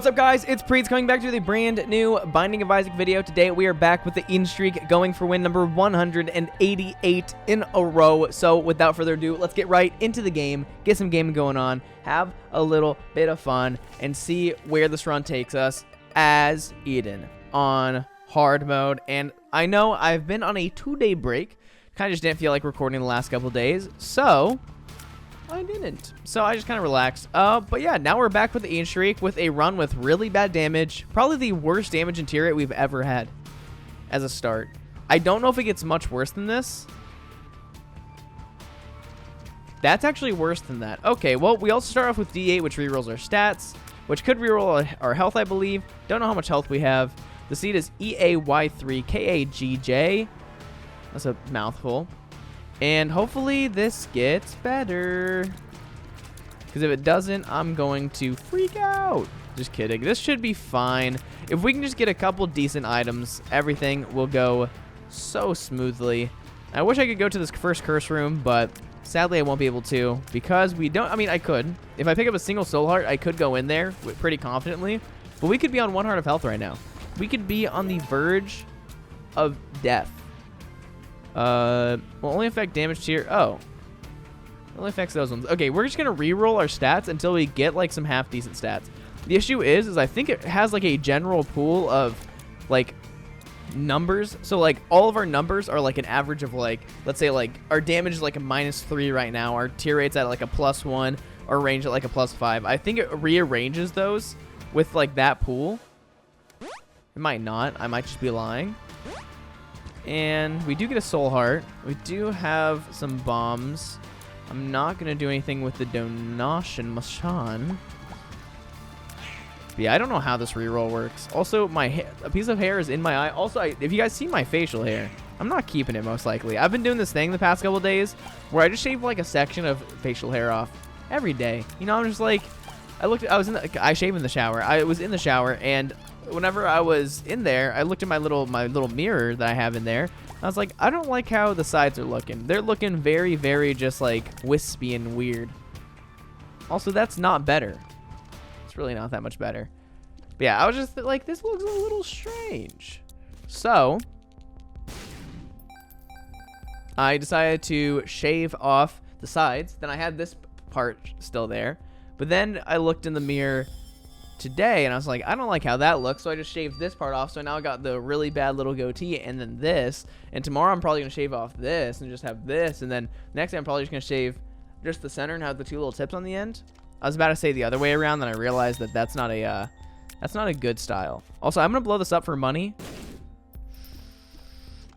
What's up, guys? It's Priets coming back to the brand new Binding of Isaac video. Today we are back with the Eden streak, going for win number 188 in a row. So without further ado, let's get right into the game, get some gaming going on, have a little bit of fun, and see where this run takes us as Eden on hard mode. And I know I've been on a 2-day break, kind of just didn't feel like recording the last couple days, so I didn't. So I just kind of relaxed. But yeah, now we're back with the Eden streak with a run with really bad damage. Probably the worst damage in tier 8 we've ever had as a start. I don't know if it gets much worse than this. That's actually worse than that. Okay, well, we also start off with D8, which rerolls our stats, which could reroll our health, I believe. Don't know how much health we have. The seed is EAY3KAGJ. That's a mouthful. And hopefully this gets better. Because if it doesn't, I'm going to freak out. Just kidding. This should be fine. If we can just get a couple decent items, everything will go so smoothly. I wish I could go to this first curse room, but sadly I won't be able to. Because we don't... I mean, I could. If I pick up a single soul heart, I could go in there pretty confidently. But we could be on 1 heart of health right now. We could be on the verge of death. Will only affect damage tier. Oh, it only affects those ones. Okay, we're just gonna re-roll our stats until we get like some half decent stats. The issue is I think it has like a general pool of like numbers. So like all of our numbers are like an average of like, let's say like our damage is like a -3 right now. Our tier rate's at like a +1. Our range at like a +5. I think it rearranges those with like that pool. It might not. I might just be lying. And we do get a soul heart. We do have some bombs. I'm not going to do anything with the donation machine. Yeah, I don't know how this reroll works. Also, a piece of hair is in my eye. Also, if you guys see my facial hair, I'm not keeping it most likely. I've been doing this thing the past couple days where I just shave like a section of facial hair off every day. You know, I'm just like, I shave in the shower. I was in the shower, and whenever I was in there, I looked at my little mirror that I have in there. I was like, I don't like how the sides are looking. They're looking very, very just like wispy and weird. Also, that's not better. It's really not that much better. But yeah, I was just like, this looks a little strange. So I decided to shave off the sides. Then I had this part still there. But then I looked in the mirror today and I was like, I don't like how that looks, so I just shaved this part off. So now I got the really bad little goatee and then this, and tomorrow I'm probably gonna shave off this and just have this, and then next day I'm probably just gonna shave just the center and have the 2 little tips on the end. I was about to say the other way around, then I realized that that's not a good style. Also, I'm gonna blow this up for money.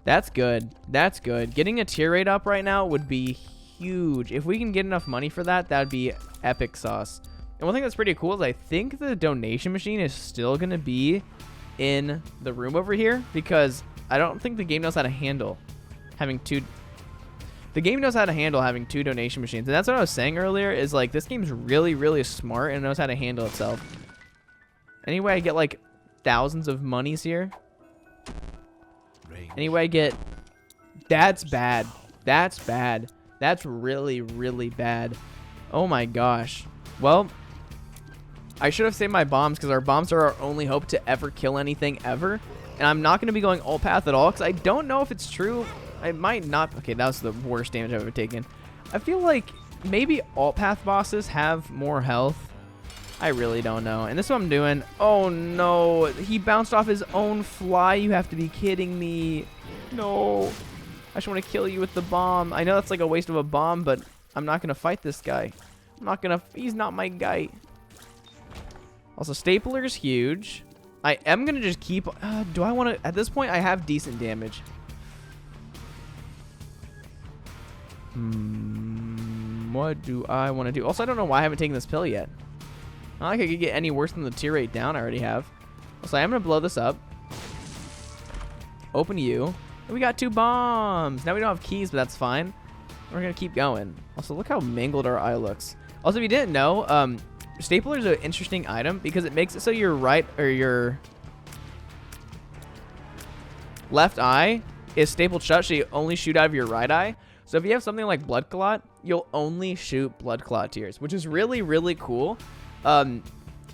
That's good. That's good. Getting a tier rate up right now would be huge. If we can get enough money for that, that would be epic sauce. And one thing that's pretty cool is I think the donation machine is still going to be in the room over here, because I don't think the game knows how to handle having 2. The game knows how to handle having 2 donation machines. And that's what I was saying earlier, is like this game's really, really smart and knows how to handle itself. Anyway, I get like thousands of monies here. Anyway, I get... That's bad. That's bad. That's really, really bad. Oh my gosh. Well, I should have saved my bombs, because our bombs are our only hope to ever kill anything ever. And I'm not going to be going alt path at all, because I don't know if it's true. I might not. Okay, that was the worst damage I've ever taken. I feel like maybe alt path bosses have more health. I really don't know. And this is what I'm doing. Oh no, he bounced off his own fly. You have to be kidding me. No, I just want to kill you with the bomb. I know that's like a waste of a bomb, but I'm not going to fight this guy. I'm not gonna... He's not my guy. Also, stapler is huge. I am gonna just keep... do I want to... At this point, I have decent damage. What do I want to do? Also, I don't know why I haven't taken this pill yet. Not like I could get any worse than the tier rate down I already have. Also, I am gonna blow this up. Open you. And we got 2 bombs. Now we don't have keys, but that's fine. We're gonna keep going. Also, look how mangled our eye looks. Also, if you didn't know, stapler is an interesting item because it makes it so your right or your left eye is stapled shut, so you only shoot out of your right eye. So if you have something like blood clot, you'll only shoot blood clot tears, which is really, really cool.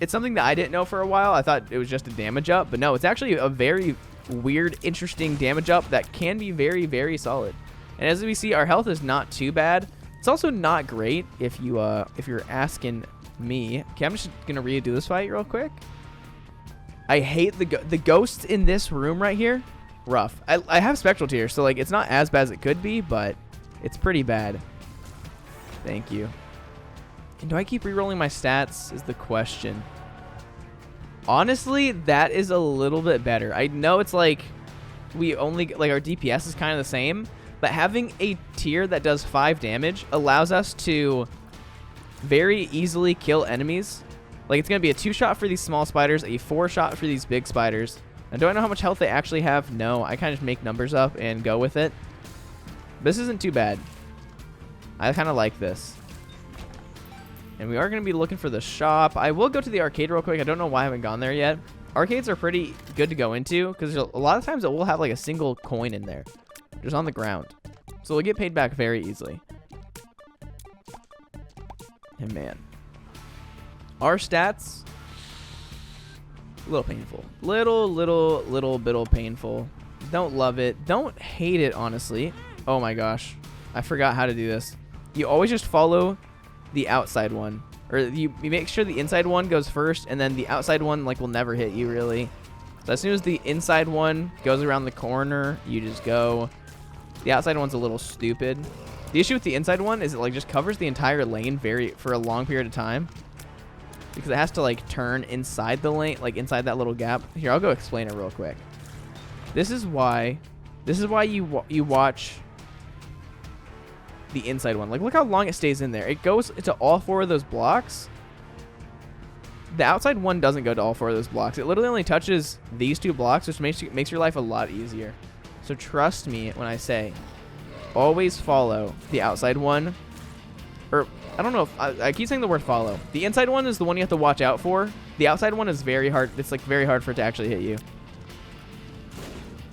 It's something that I didn't know for a while. I thought it was just a damage up, but no, it's actually a very weird, interesting damage up that can be very, very solid. And as we see, our health is not too bad. It's also not great if you're asking me. Okay, I'm just gonna redo this fight real quick. I hate the ghosts in this room right here. Rough. I have spectral tears, so like it's not as bad as it could be, but it's pretty bad. Thank you. And do I keep rerolling my stats is the question. Honestly, that is a little bit better. I know it's like we only like our DPS is kind of the same, but having a tier that does 5 damage allows us to very easily kill enemies. Like it's going to be a 2-shot for these small spiders, a 4-shot for these big spiders. And do I know how much health they actually have? No, I kind of just make numbers up and go with it. This isn't too bad. I kind of like this. And we are going to be looking for the shop. I will go to the arcade real quick. I don't know why I haven't gone there yet. Arcades are pretty good to go into because a lot of times it will have like a single coin in there, just on the ground. So we'll get paid back very easily. And man, our stats, a little painful. Little bit painful. Don't love it. Don't hate it, honestly. Oh my gosh. I forgot how to do this. You always just follow the outside one. Or you make sure the inside one goes first, and then the outside one like will never hit you, really. So as soon as the inside one goes around the corner, you just go. The outside one's a little stupid. The issue with the inside one is it like just covers the entire lane for a long period of time. Because it has to like turn inside the lane, like inside that little gap. Here, I'll go explain it real quick. This is why you watch the inside one. Like, look how long it stays in there. It goes to all 4 of those blocks. The outside one doesn't go to all 4 of those blocks. It literally only touches these 2 blocks, which makes your life a lot easier. So trust me when I say, always follow the outside one. Or I don't know if I keep saying the word follow. The inside one is the one you have to watch out for. The outside one is very hard. It's like very hard for it to actually hit you.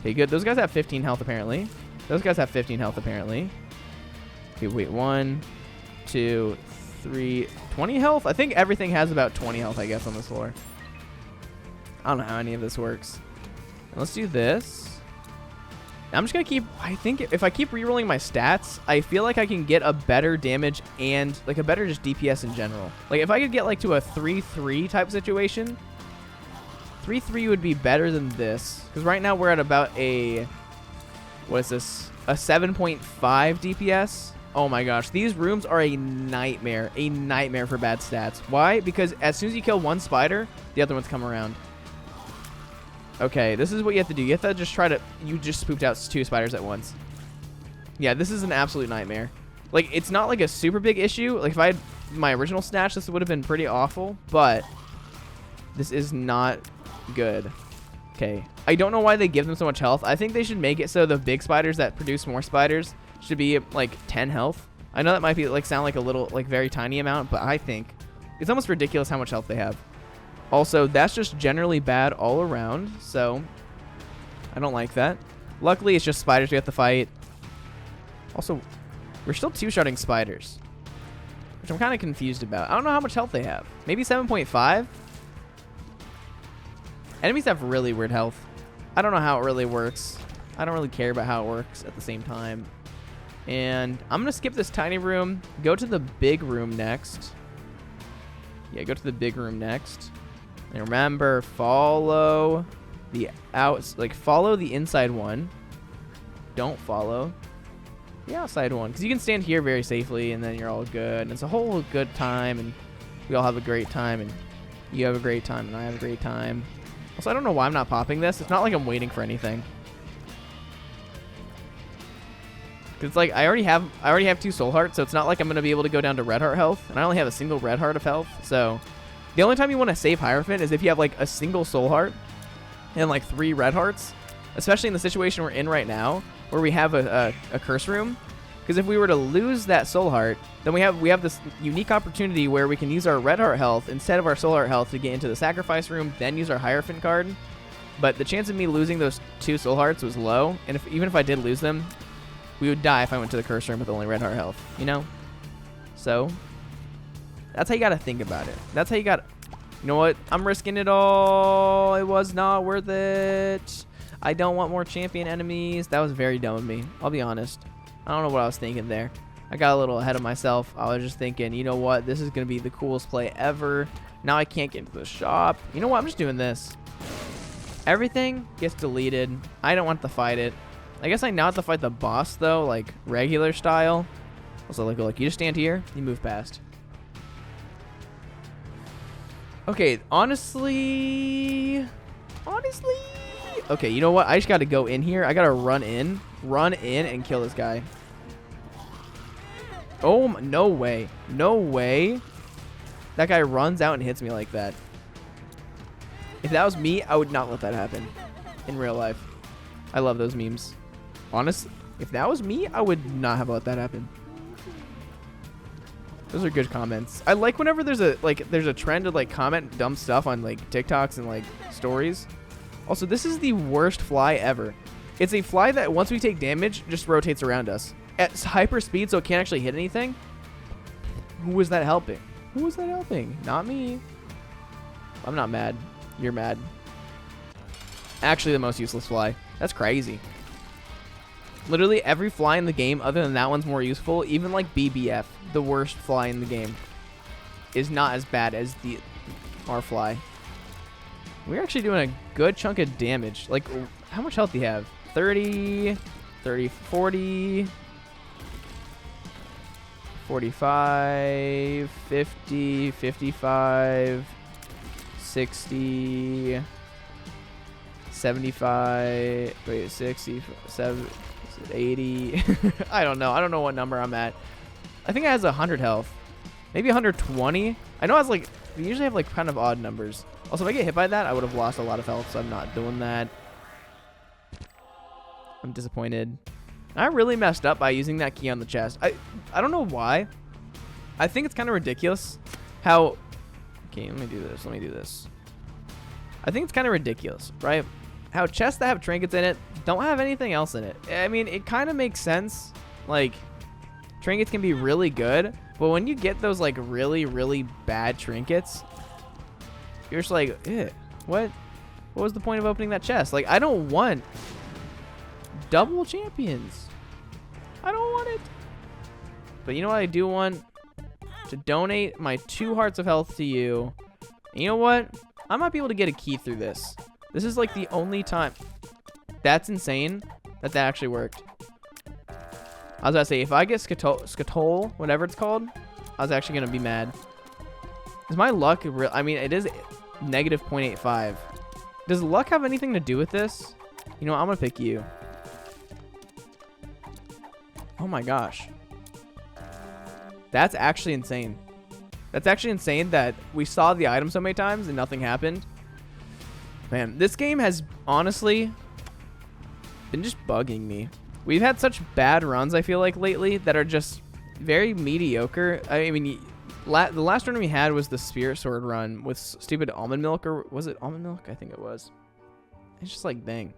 Okay, good. Those guys have 15 health apparently. Okay, wait, 1, 2, 3, 20 health? I think everything has about 20 health, I guess, on this floor. I don't know how any of this works. Let's do this. I'm just going to keep, I think if I keep rerolling my stats, I feel like I can get a better damage and like a better just DPS in general. Like if I could get like to a 3-3 type situation, 3-3 would be better than this. Because right now we're at about a, what is this? A 7.5 DPS. Oh my gosh, these rooms are a nightmare for bad stats. Why? Because as soon as you kill one spider, the other ones come around. Okay, this is what you have to do. You have to just try to, you just spooked out 2 spiders at once. Yeah, this is an absolute nightmare. Like, it's not like a super big issue. Like, if I had my original snatch, this would have been pretty awful, but this is not good. Okay, I don't know why they give them so much health. I think they should make it so the big spiders that produce more spiders should be like 10 health. I know that might be like sound like a little like very tiny amount, but I think it's almost ridiculous how much health they have. Also, that's just generally bad all around, so I don't like that. Luckily, it's just spiders we have to fight. Also, we're still 2-shotting spiders, which I'm kind of confused about. I don't know how much health they have. Maybe 7.5? Enemies have really weird health. I don't know how it really works. I don't really care about how it works at the same time. And I'm going to skip this tiny room, go to the big room next. Yeah, go to the big room next. And remember, follow the follow the inside one. Don't follow the outside one. Because you can stand here very safely, and then you're all good. And it's a whole good time, and we all have a great time, and you have a great time, and I have a great time. Also, I don't know why I'm not popping this. It's not like I'm waiting for anything. It's like I already have 2 soul hearts, so it's not like I'm gonna be able to go down to red heart health, and I only have a single red heart of health. So the only time you want to save Hierophant is if you have like a single soul heart and like 3 red hearts, especially in the situation we're in right now, where we have a curse room. Because if we were to lose that soul heart, then we have this unique opportunity where we can use our red heart health instead of our soul heart health to get into the sacrifice room, then use our Hierophant card. But the chance of me losing those 2 soul hearts was low, and even if I did lose them, we would die if I went to the curse room with only red heart health, you know? So, that's how you gotta think about it. That's how you gotta You know what? I'm risking it all. It was not worth it. I don't want more champion enemies. That was very dumb of me. I'll be honest. I don't know what I was thinking there. I got a little ahead of myself. I was just thinking, you know what? This is going to be the coolest play ever. Now I can't get into the shop. You know what? I'm just doing this. Everything gets deleted. I don't want to fight it. I guess I now have to fight the boss, though, like regular style. Also, like, look, you just stand here. You move past. Okay, honestly. Okay, you know what? I just got to go in here. I got to run in, and kill this guy. Oh, no way. No way. That guy runs out and hits me like that. If that was me, I would not let that happen in real life. I love those memes. Honestly, if that was me, I would not have let that happen. Those are good comments. I like whenever there's a trend to like comment dumb stuff on like TikToks and like stories. Also, this is the worst fly ever. It's a fly that once we take damage, just rotates around us at hyper speed, so it can't actually hit anything. Who was that helping? Who was that helping? Not me. I'm not mad. You're mad. Actually, the most useless fly. That's crazy. Literally every fly in the game, other than that one's more useful. Even like BBF, the worst fly in the game, is not as bad as our fly. We're actually doing a good chunk of damage. Like, how much health do you have? 30, 30, 40, 45, 50, 55, 60, 75, wait, 60, 70, 80. I don't know. I don't know what number I'm at. I think it has 100 health. Maybe 120. I know it's like, we usually have like kind of odd numbers. Also, if I get hit by that, I would have lost a lot of health, so I'm not doing that. I'm disappointed. I really messed up by using that key on the chest. I don't know why. I think it's kind of ridiculous how... Okay, let me do this. Let me do this. I think it's kind of ridiculous, right? How chests that have trinkets in it don't have anything else in it. I mean, it kind of makes sense. Like, trinkets can be really good, but when you get those, like, really, really bad trinkets, you're just like, eh, what was the point of opening that chest? Like, I don't want double champions. I don't want it. But you know what I do want? To donate my 2 hearts of health to you. And you know what? I might be able to get a key through this. This is like the only time. That's insane that actually worked. I was about to say, if I get Skatole, whatever it's called, I was actually going to be mad. Is my luck real? I mean, it is negative 0.85. Does luck have anything to do with this? You know what? I'm going to pick you. Oh my gosh. That's actually insane. That's actually insane that we saw the item so many times and nothing happened. Man, this game has honestly been just bugging me. We've had such bad runs, I feel like, lately that are just very mediocre. I mean, the last run we had was the Spirit Sword run with stupid Almond Milk, or was it Almond Milk? I think it was. It's just like, dang.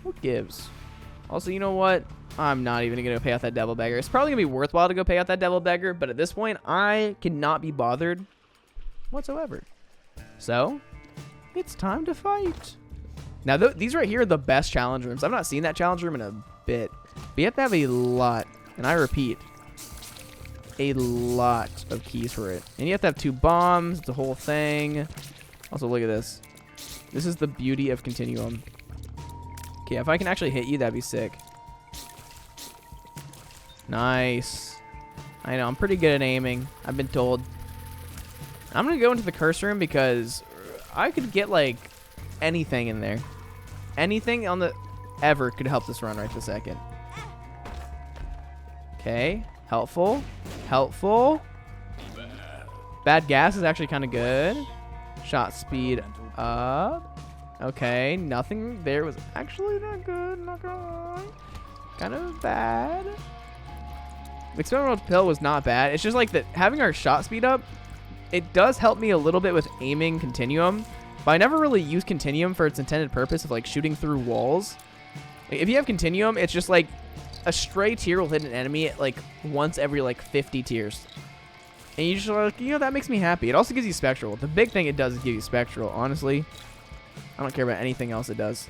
What gives? Also, you know what? I'm not even going to pay out that Devil Beggar. It's probably going to be worthwhile to go pay out that Devil Beggar, but at this point, I cannot be bothered whatsoever. So, it's time to fight. Now, these right here are the best challenge rooms. I've not seen that challenge room in a bit. But you have to have a lot, and I repeat, a lot of keys for it. And you have to have 2 bombs, the whole thing. Also, look at this. This is the beauty of Continuum. Okay, if I can actually hit you, that'd be sick. Nice. I know, I'm pretty good at aiming, I've been told. I'm going to go into the curse room because I could get, like, anything in there. Anything on the... ever could help this run right this second. Okay. Helpful. Helpful. Bad gas is actually kind of good. Shot speed up. Okay, nothing there was actually not good, not gonna lie. Kind of bad. Experimental pill was not bad. It's just like that having our shot speed up, it does help me a little bit with aiming Continuum, but I never really use Continuum for its intended purpose of like shooting through walls. Like, if you have Continuum, it's just like a stray tear will hit an enemy like once every like 50 tears. And you just like, you know, that makes me happy. It also gives you Spectral. The big thing it does is give you Spectral, honestly. I don't care about anything else it does.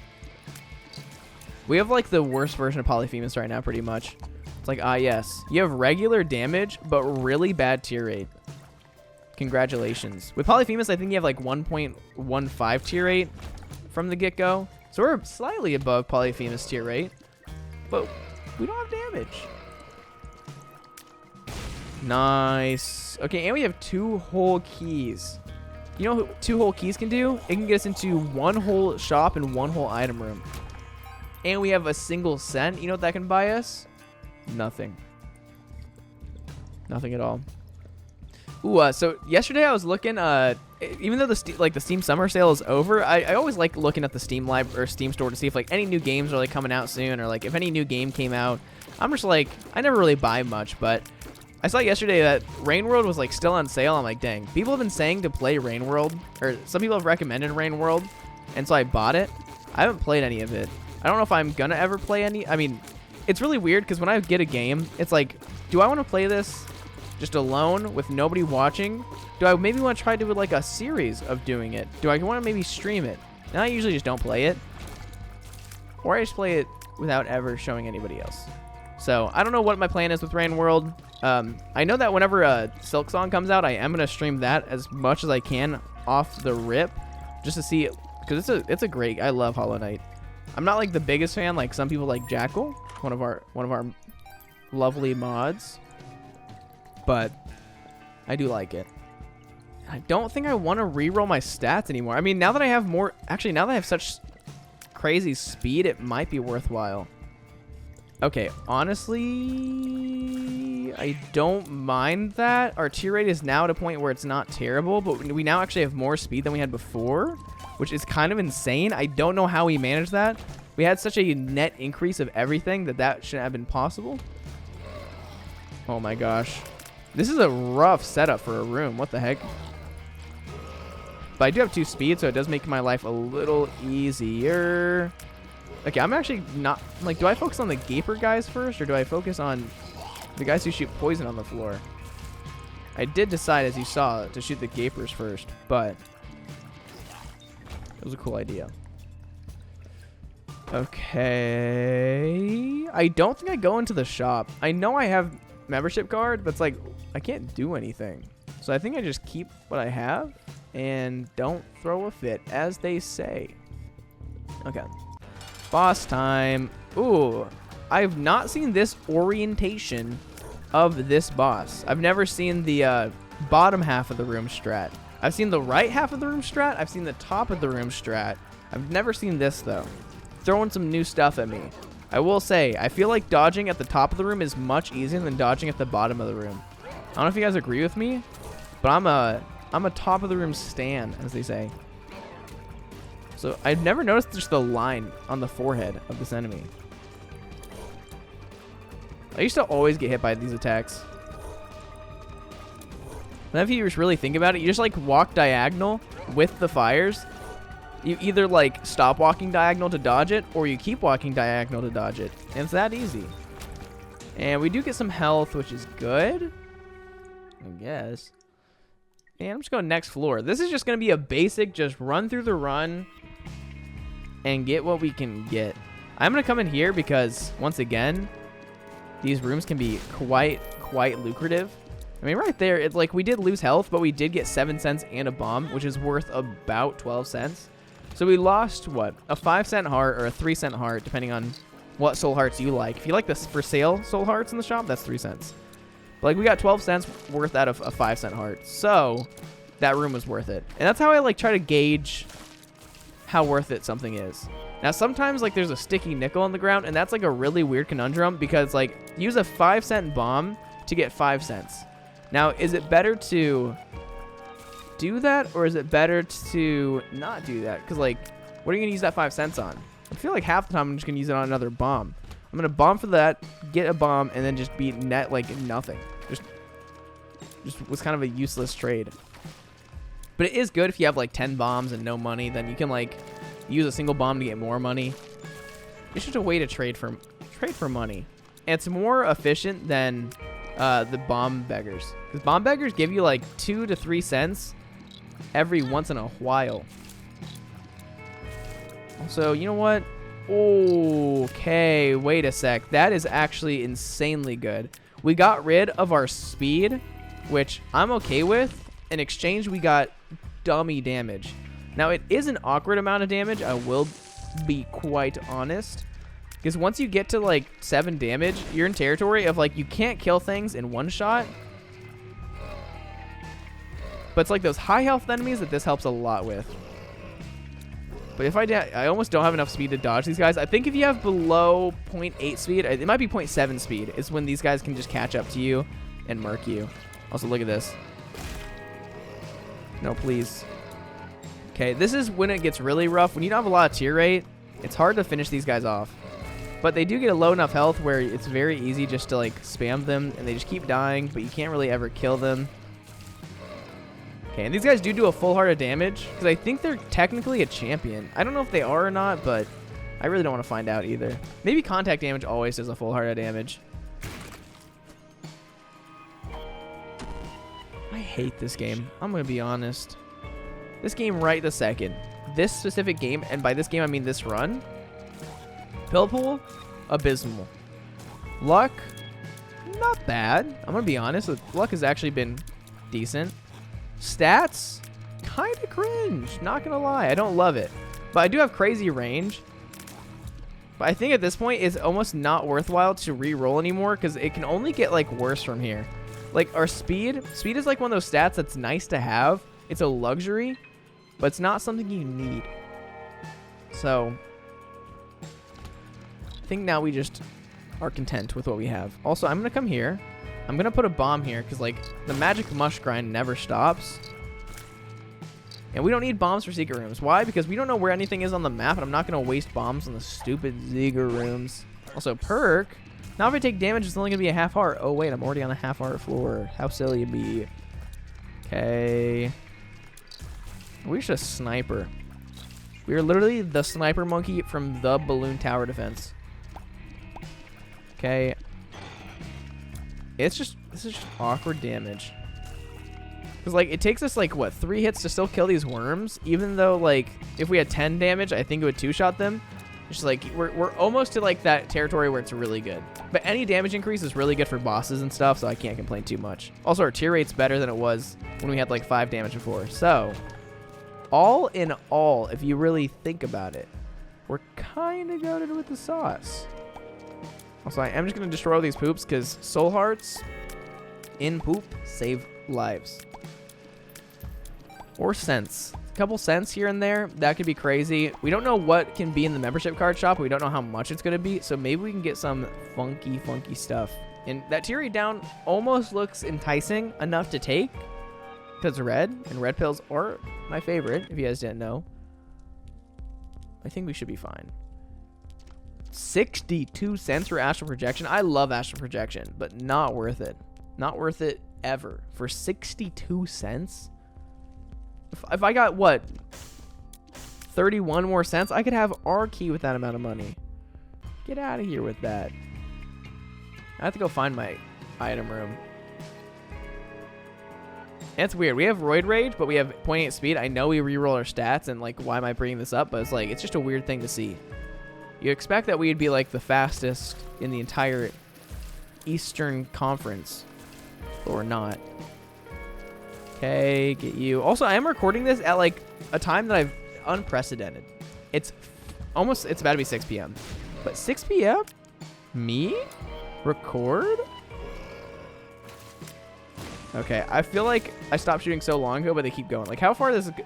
We have like the worst version of Polyphemus right now, pretty much. It's like, yes. You have regular damage, but really bad tier rate. Congratulations. With Polyphemus, I think you have like 1.15 tier rate from the get-go. So we're slightly above Polyphemus tier rate, but we don't have damage. Nice. Okay, and we have 2 whole keys. You know what 2 whole keys can do? It can get us into 1 whole shop and 1 whole item room. And we have a single cent. You know what that can buy us? Nothing. Nothing at all. Ooh, so yesterday I was looking, even though the Steam Summer Sale is over, I always like looking at the Steam Live or Steam Store to see if like any new games are like coming out soon, or like if any new game came out. I'm just like, I never really buy much, but I saw yesterday that Rain World was like still on sale. I'm like, dang, people have been saying to play Rain World, or some people have recommended Rain World, and so I bought it. I haven't played any of it. I don't know if I'm gonna ever play any. I mean, it's really weird because when I get a game, it's like, do I want to play this just alone with nobody watching? Do I maybe want to try to do like a series of doing it? Do I want to maybe stream it? And I usually just don't play it, or I just play it without ever showing anybody else. So I don't know what my plan is with Rain World. I know that whenever Silk Song comes out, I am gonna stream that as much as I can off the rip, just to see it, because it's a great. I love Hollow Knight. I'm not like the biggest fan like some people like Jackal, one of our lovely mods, but I do like it. I don't think I want to reroll my stats anymore. I mean, now that I have more, actually now that I have such crazy speed, it might be worthwhile. Okay, honestly, I don't mind that. Our tier rate is now at a point where it's not terrible, but we now actually have more speed than we had before, which is kind of insane. I don't know how we managed that. We had such a net increase of everything that shouldn't have been possible. Oh my gosh. This is a rough setup for a room. What the heck? But I do have 2 speed, so it does make my life a little easier. Okay, I'm actually not, like, do I focus on the Gaper guys first, or do I focus on the guys who shoot poison on the floor? I did decide, as you saw, to shoot the Gapers first, but it was a cool idea. Okay. I don't think I go into the shop. I know I have membership card, but it's like, I can't do anything. So I think I just keep what I have and don't throw a fit, as they say. Okay. Boss time. Ooh, I've not seen this orientation of this boss. I've never seen the bottom half of the room strat. I've seen the right half of the room strat. I've seen the top of the room strat. I've never seen this, though. Throwing some new stuff at me. I will say, I feel like dodging at the top of the room is much easier than dodging at the bottom of the room. I don't know if you guys agree with me, but I'm a top of the room stan, as they say. So I've never noticed just the line on the forehead of this enemy. I used to always get hit by these attacks. And if you just really think about it, you just like walk diagonal with the fires. You either like stop walking diagonal to dodge it, or you keep walking diagonal to dodge it. And it's that easy. And we do get some health, which is good, I guess. And I'm just going next floor. This is just going to be a basic, just run through the run and get what we can get. I'm going to come in here because, once again, these rooms can be quite lucrative. I mean, right there, it's like we did lose health, but we did get 7 cents and a bomb, which is worth about 12 cents. So we lost, what, a 5-cent heart or a 3-cent heart, depending on what soul hearts you like. If you like this for sale soul hearts in the shop, that's 3 cents. But like we got 12 cents worth out of a 5-cent heart. So that room was worth it. And that's how I like try to gauge how worth it something is. Now sometimes like there's a sticky nickel on the ground, and that's like a really weird conundrum because like use a 5-cent bomb to get 5 cents. Now is it better to do that, or is it better to not do that? Because like, what are you gonna use that 5 cents on? I feel like half the time I'm just gonna use it on another bomb. I'm gonna bomb for that, get a bomb, and then just beat net like nothing. Just was kind of a useless trade. But it is good if you have like 10 bombs and no money, then you can like use a single bomb to get more money. It's just a way to trade for money. And it's more efficient than the bomb beggars. Because bomb beggars give you like 2 to 3 cents every once in a while. Also, you know what? Okay, wait a sec. That is actually insanely good. We got rid of our speed, which I'm okay with. In exchange, we got dummy damage. Now, it is an awkward amount of damage. I will be quite honest. Because once you get to like 7 damage, you're in territory of like you can't kill things in one shot. But it's like those high health enemies that this helps a lot with. But if I almost don't have enough speed to dodge these guys. I think if you have below 0.8 speed, it might be 0.7 speed, is when these guys can just catch up to you and murk you. Also, look at this. No, please. Okay, this is when it gets really rough. When you don't have a lot of tier rate, it's hard to finish these guys off. But they do get a low enough health where it's very easy just to like spam them, and they just keep dying, but you can't really ever kill them. Okay, and these guys do a full heart of damage, because I think they're technically a champion. I don't know if they are or not, but I really don't want to find out either. Maybe contact damage always does a full heart of damage. I hate this game. I'm going to be honest. This game right this second. This specific game, and by this game I mean this run. Pill pool, abysmal. Luck, not bad. I'm going to be honest. Luck has actually been decent. Stats, kind of cringe. Not going to lie. I don't love it. But I do have crazy range. But I think at this point, it's almost not worthwhile to re-roll anymore because it can only get like worse from here. Like our speed. Speed is like one of those stats that's nice to have. It's a luxury, but it's not something you need. So I think now we just are content with what we have. Also, I'm going to come here. I'm going to put a bomb here because, like, the magic mush grind never stops. And we don't need bombs for secret rooms. Why? Because we don't know where anything is on the map, and I'm not going to waste bombs on the stupid secret rooms. Also, perk. Now if I take damage, it's only going to be a half heart. Oh, wait, I'm already on a half heart floor. How silly it'd be. Okay. We're just a sniper. We are literally the sniper monkey from the balloon tower defense. Okay. This is just awkward damage. Because, like, it takes us, like, what, 3 hits to still kill these worms? Even though, like, if we had 10 damage, I think it would 2-shot them. It's just, like, we're almost to, like, that territory where it's really good. But any damage increase is really good for bosses and stuff, so I can't complain too much. Also, our tier rate's better than it was when we had, like, 5 damage before. So, all in all, if you really think about it, we're kind of goated with the sauce. Also, I am just going to destroy all these poops because soul hearts in poop save lives. Or cents. A couple cents here and there. That could be crazy. We don't know what can be in the membership card shop. We don't know how much it's going to be. So maybe we can get some funky stuff. And that tier rate down almost looks enticing enough to take. Because red. And red pills are my favorite, if you guys didn't know. I think we should be fine. 62 cents for astral projection. I love astral projection, but not worth it. Not worth it ever. For 62 cents? If I got, what, 31 more cents, I could have our key with that amount of money. Get out of here with that. I have to go find my item room. And it's weird. We have Roid Rage, but we have 0.8 speed. I know we reroll our stats, and, like, why am I bringing this up? But it's, like, it's just a weird thing to see. You expect that we'd be, like, the fastest in the entire Eastern Conference. But we're not. Okay, get you. Also, I am recording this at, like, a time that I've unprecedented. It's about to be 6 p.m. But 6 p.m.? Me? Record? Okay, I feel like I stopped shooting so long ago, but they keep going. Like, how far does it go?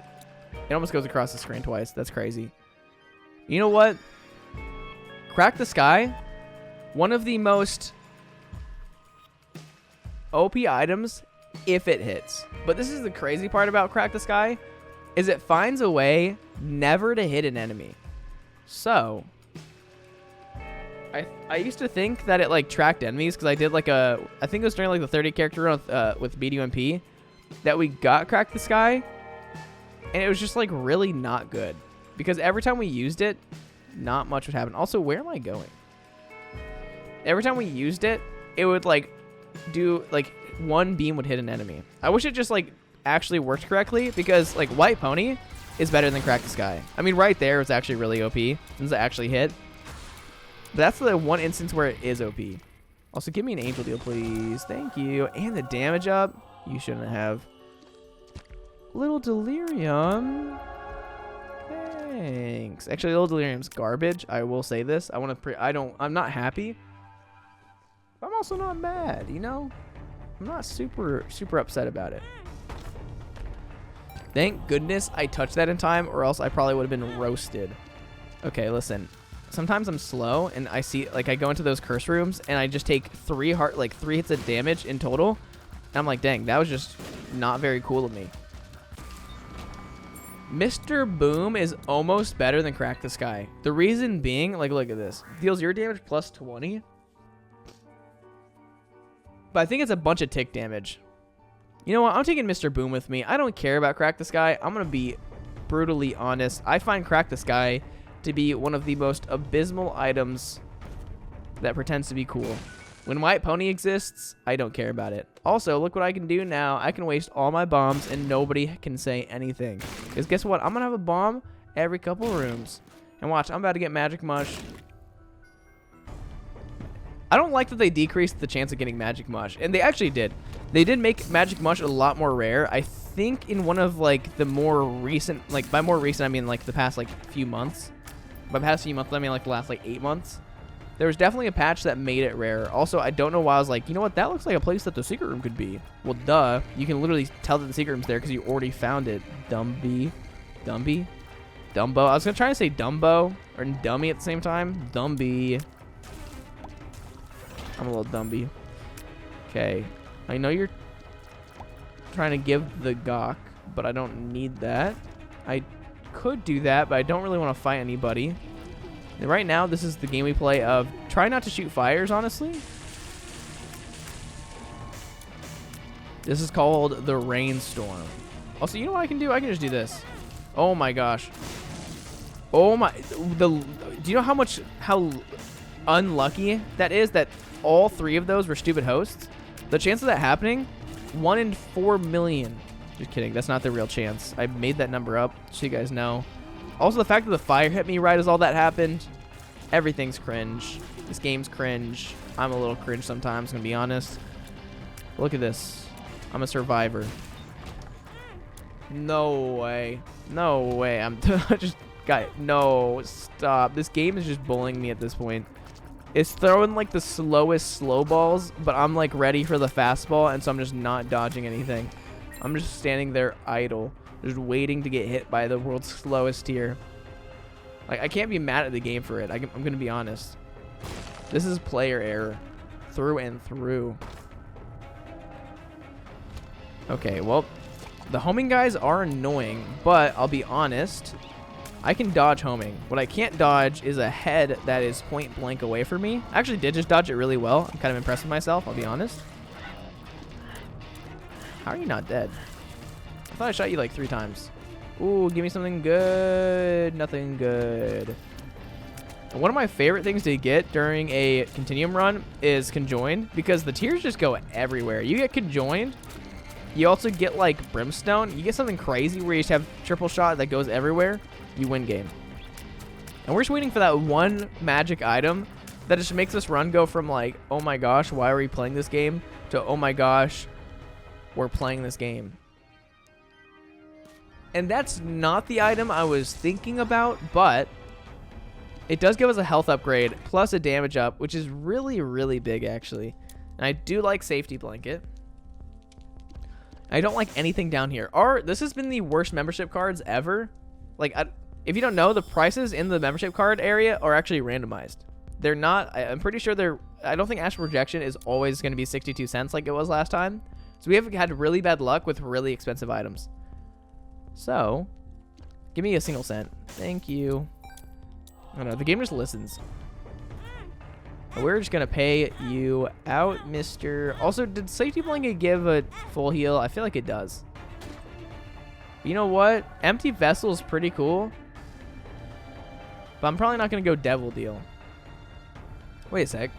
It almost goes across the screen twice. That's crazy. You know what? Crack the Sky, one of the most OP items if it hits. But this is the crazy part about Crack the Sky, is it finds a way never to hit an enemy. So, I used to think that it, like, tracked enemies, because I did, like, I think it was during, like, the 30 character run with BDUMP, that we got Crack the Sky, and it was just, like, really not good. Because every time we used it, not much would happen. Also, where am I going? Every time we used it, it would, like, do like one beam would hit an enemy. I wish it just like actually worked correctly, because like White Pony is better than Crack the Sky. I mean, right there it's actually really OP since it actually hit. But that's the one instance where it is OP. Also, give me an Angel Deal, please. Thank you. And the damage up. You shouldn't have. Little Delirium. Thanks. Actually, Little Delirium's garbage. I will say this. I'm not happy. I'm also not mad, you know? I'm not super upset about it. Thank goodness I touched that in time, or else I probably would have been roasted. Okay, listen. Sometimes I'm slow, and I see, like, I go into those curse rooms, and I just take 3 hits of damage in total. And I'm like, dang, that was just not very cool of me. Mr. Boom is almost better than Crack the Sky. The reason being, like, look at this. Deals your damage plus 20. But I think it's a bunch of tick damage. You know what? I'm taking Mr. Boom with me. I don't care about Crack the Sky. I'm going to be brutally honest. I find Crack the Sky to be one of the most abysmal items that pretends to be cool. When White Pony exists, I don't care about it. Also, look what I can do now. I can waste all my bombs and nobody can say anything. Because guess what? I'm going to have a bomb every couple rooms. And watch, I'm about to get Magic Mush. I don't like that they decreased the chance of getting Magic Mush. And they actually did. They did make Magic Mush a lot more rare. I think in one of, like, the more recent... Like, by more recent, I mean, like, the past, like, few months. By past few months, I mean, like, the last, like, 8 months. There was definitely a patch that made it rare. Also, I don't know why I was like, you know what? That looks like a place that the secret room could be. Well, duh. You can literally tell that the secret room's there because you already found it. Dumbo. I was going to try to say Dumbo or Dummy at the same time. Dumby. I'm a little Dumby. Okay. I know you're trying to give the Gawk, but I don't need that. I could do that, but I don't really want to fight anybody. And right now, this is the game we play of try not to shoot fires, honestly. This is called the Rainstorm. Also, you know what I can do? I can just do this. Oh my gosh. Oh my. Do you know how unlucky that is that all 3 of those were stupid hosts? The chance of that happening, 1 in 4 million. Just kidding. That's not the real chance. I made that number up so you guys know. Also, the fact that the fire hit me right as all that happened, everything's cringe. This game's cringe. I'm a little cringe sometimes, gonna be honest. Look at this. I'm a survivor. No way. No way. I'm just... no, stop. This game is just bullying me at this point. It's throwing, like, the slowest slow balls, but I'm, like, ready for the fastball, and so I'm just not dodging anything. I'm just standing there idle. Just waiting to get hit by the world's slowest tier. Like, I can't be mad at the game for it. I'm going to be honest. This is player error. Through and through. Okay, well, the homing guys are annoying, but I'll be honest. I can dodge homing. What I can't dodge is a head that is point blank away from me. I actually did just dodge it really well. I'm kind of impressed with myself, I'll be honest. How are you not dead? I thought I shot you like 3 times. Ooh, give me something good. Nothing good. And one of my favorite things to get during a Continuum run is Conjoined, because the tiers just go everywhere. You get Conjoined. You also get, like, Brimstone. You get something crazy where you just have triple shot that goes everywhere. You win game. And we're just waiting for that one magic item that just makes this run go from, like, oh my gosh, why are we playing this game, to oh my gosh, we're playing this game. And that's not the item I was thinking about, but it does give us a health upgrade plus a damage up, which is really, really big, actually. And I do like Safety Blanket. I don't like anything down here. This has been the worst membership cards ever. Like, if you don't know, the prices in the membership card area are actually randomized. They're not, I'm pretty sure I don't think Astral Projection is always going to be 62 cents like it was last time. So we have had really bad luck with really expensive items. So, give me a single cent. Thank you. I don't know, the game just listens. We're just going to pay you out, mister. Also, did Safety Blanket give a full heal? I feel like it does. But you know what? Empty Vessel is pretty cool. But I'm probably not going to go Devil Deal. Wait a sec.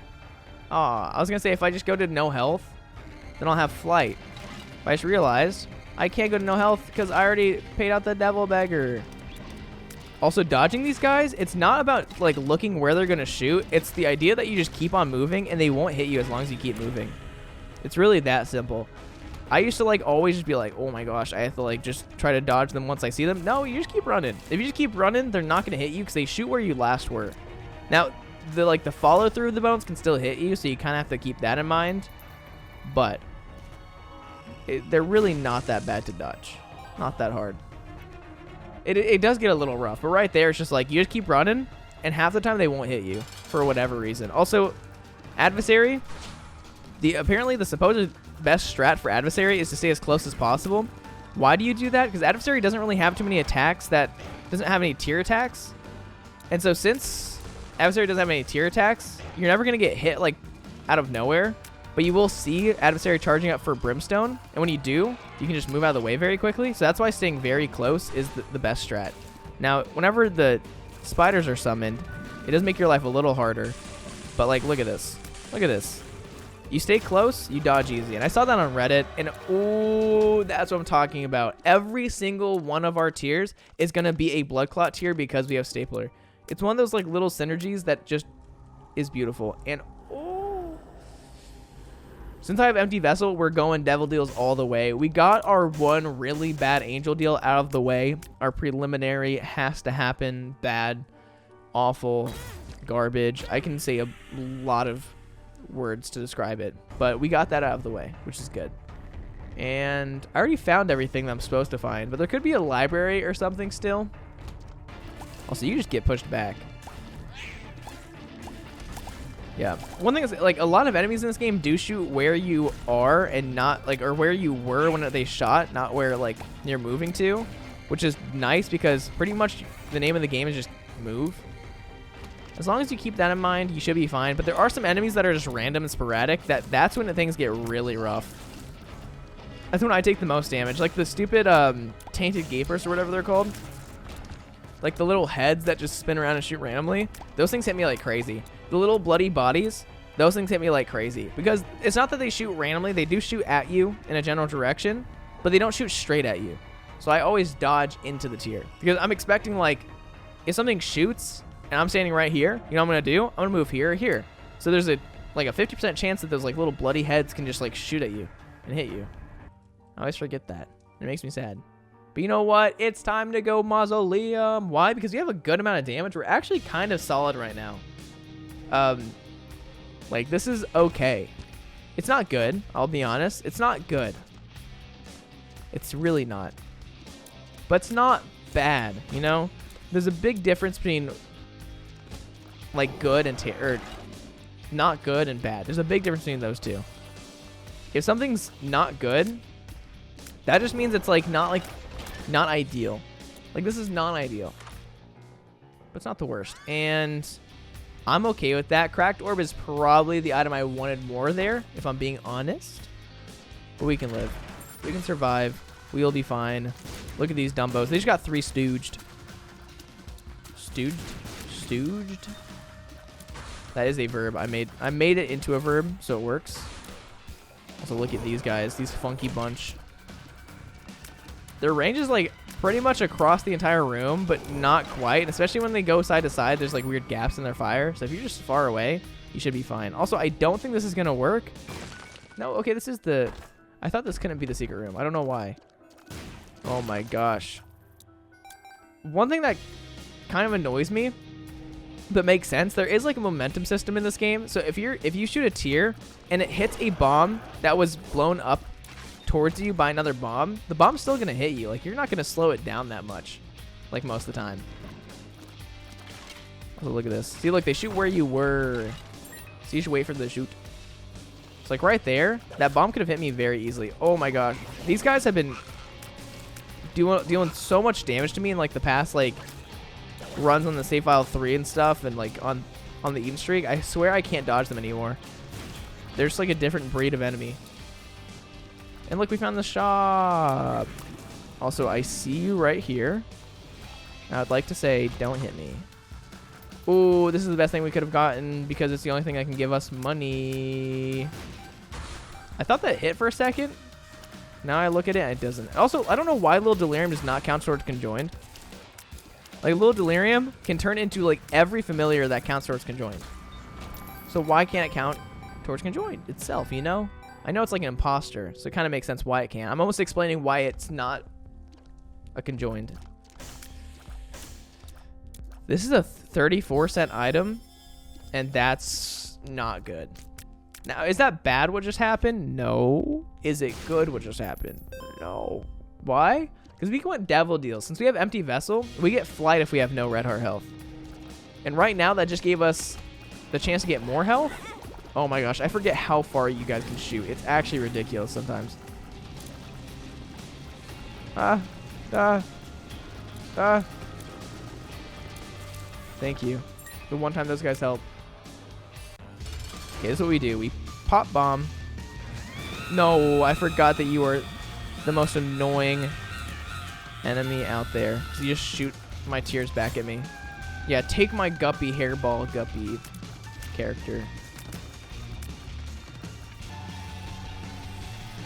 Aw, I was going to say if I just go to no health, then I'll have flight. But I just realized I can't go to no health because I already paid out the devil beggar. Also, dodging these guys, it's not about like looking where they're gonna shoot. It's the idea that you just keep on moving and they won't hit you as long as you keep moving. It's really that simple. I used to like always just be like, oh my gosh, I have to like just try to dodge them once I see them. No, you just keep running. If you just keep running, they're not gonna hit you because they shoot where you last were. Now, the follow through of the bones can still hit you, so you kind of have to keep that in mind. But they're really not that bad to dodge. Not that hard. It does get a little rough, but right there, it's just like, you just keep running, and half the time they won't hit you for whatever reason. Also, adversary, apparently the supposed best strat for adversary is to stay as close as possible. Why do you do that? Because adversary doesn't really have too many attacks doesn't have any tier attacks. And so since adversary doesn't have any tier attacks, you're never going to get hit like out of nowhere. But you will see adversary charging up for brimstone, and when you do, you can just move out of the way very quickly. So that's why staying very close is the best strat. Now, whenever the spiders are summoned, it does make your life a little harder. But like, look at this. Look at this. You stay close, you dodge easy. And I saw that on Reddit, and oh, that's what I'm talking about. Every single one of our tiers is going to be a blood clot tier because we have stapler. It's one of those like little synergies that just is beautiful. And since I have empty vessel, we're going devil deals all the way. We got our one really bad angel deal out of the way. Our preliminary has to happen. Bad, awful, garbage. I can say a lot of words to describe it, but we got that out of the way, which is good. And I already found everything that I'm supposed to find, but there could be a library or something still. Also, you just get pushed back. Yeah. One thing is, like, a lot of enemies in this game do shoot where you are and not, like, or where you were when they shot, not where, like, you're moving to, which is nice because pretty much the name of the game is just move. As long as you keep that in mind, you should be fine. But there are some enemies that are just random and sporadic. That's when things get really rough. That's when I take the most damage. Like the stupid tainted gapers or whatever they're called. Like the little heads that just spin around and shoot randomly. Those things hit me like crazy. The little bloody bodies, those things hit me like crazy. Because it's not that they shoot randomly. They do shoot at you in a general direction. But they don't shoot straight at you. So I always dodge into the tier. Because I'm expecting, like, if something shoots and I'm standing right here, you know what I'm going to do? I'm going to move here or here. So there's like a 50% chance that those like little bloody heads can just like shoot at you and hit you. I always forget that. It makes me sad. But you know what? It's time to go mausoleum. Why? Because we have a good amount of damage. We're actually kind of solid right now. Like this is okay. It's not good. I'll be honest. It's not good. It's really not. But it's not bad, you know? There's a big difference between like good and or not good and bad. There's a big difference between those two. If something's not good, that just means it's like not ideal. Like this is not ideal. But it's not the worst. And I'm okay with that. Cracked orb is probably the item I wanted more there, if I'm being honest. But we can live. We can survive. We'll be fine. Look at these dumbos. They just got 3 stooged. Stooged? That is a verb. I made it into a verb, so it works. Also, look at these guys. These funky bunch. Their range is like pretty much across the entire room, but not quite. Especially when they go side to side, there's like weird gaps in their fire. So if you're just far away, you should be fine. Also, I don't think this is going to work. No, okay, this is the... I thought this couldn't be the secret room. I don't know why. Oh my gosh. One thing that kind of annoys me, but makes sense, there is like a momentum system in this game. So if you shoot a tier and it hits a bomb that was blown up towards you by another bomb, the bomb's still gonna hit you. Like you're not gonna slow it down that much, like most of the time. Also, look at this. See, look, they shoot where you were. So you should wait for them to shoot. It's like right there. That bomb could have hit me very easily. Oh my gosh, these guys have been dealing so much damage to me in like the past like runs on the save file 3 and stuff, and like on the even streak. I swear I can't dodge them anymore. They're just like a different breed of enemy. And look, we found the shop. Also, I see you right here. I'd like to say, don't hit me. Ooh, this is the best thing we could have gotten because it's the only thing that can give us money. I thought that hit for a second. Now I look at it and it doesn't. Also, I don't know why Little Delirium does not count towards conjoined. Like, Little Delirium can turn into, like, every familiar that counts towards conjoined. So why can't it count towards conjoined itself, you know? I know it's like an imposter, so it kind of makes sense why it can't. I'm almost explaining why it's not a conjoined. This is a 34-cent item, and that's not good. Now, is that bad what just happened? No. Is it good what just happened? No. Why? Because we want devil deals. Since we have empty vessel, we get flight if we have no red heart health. And right now, that just gave us the chance to get more health. Oh my gosh, I forget how far you guys can shoot. It's actually ridiculous sometimes. Thank you. The one time those guys help. Okay, this is what we do. We pop bomb. No, I forgot that you are the most annoying enemy out there. So you just shoot my tears back at me. Yeah, take my guppy hairball guppy character.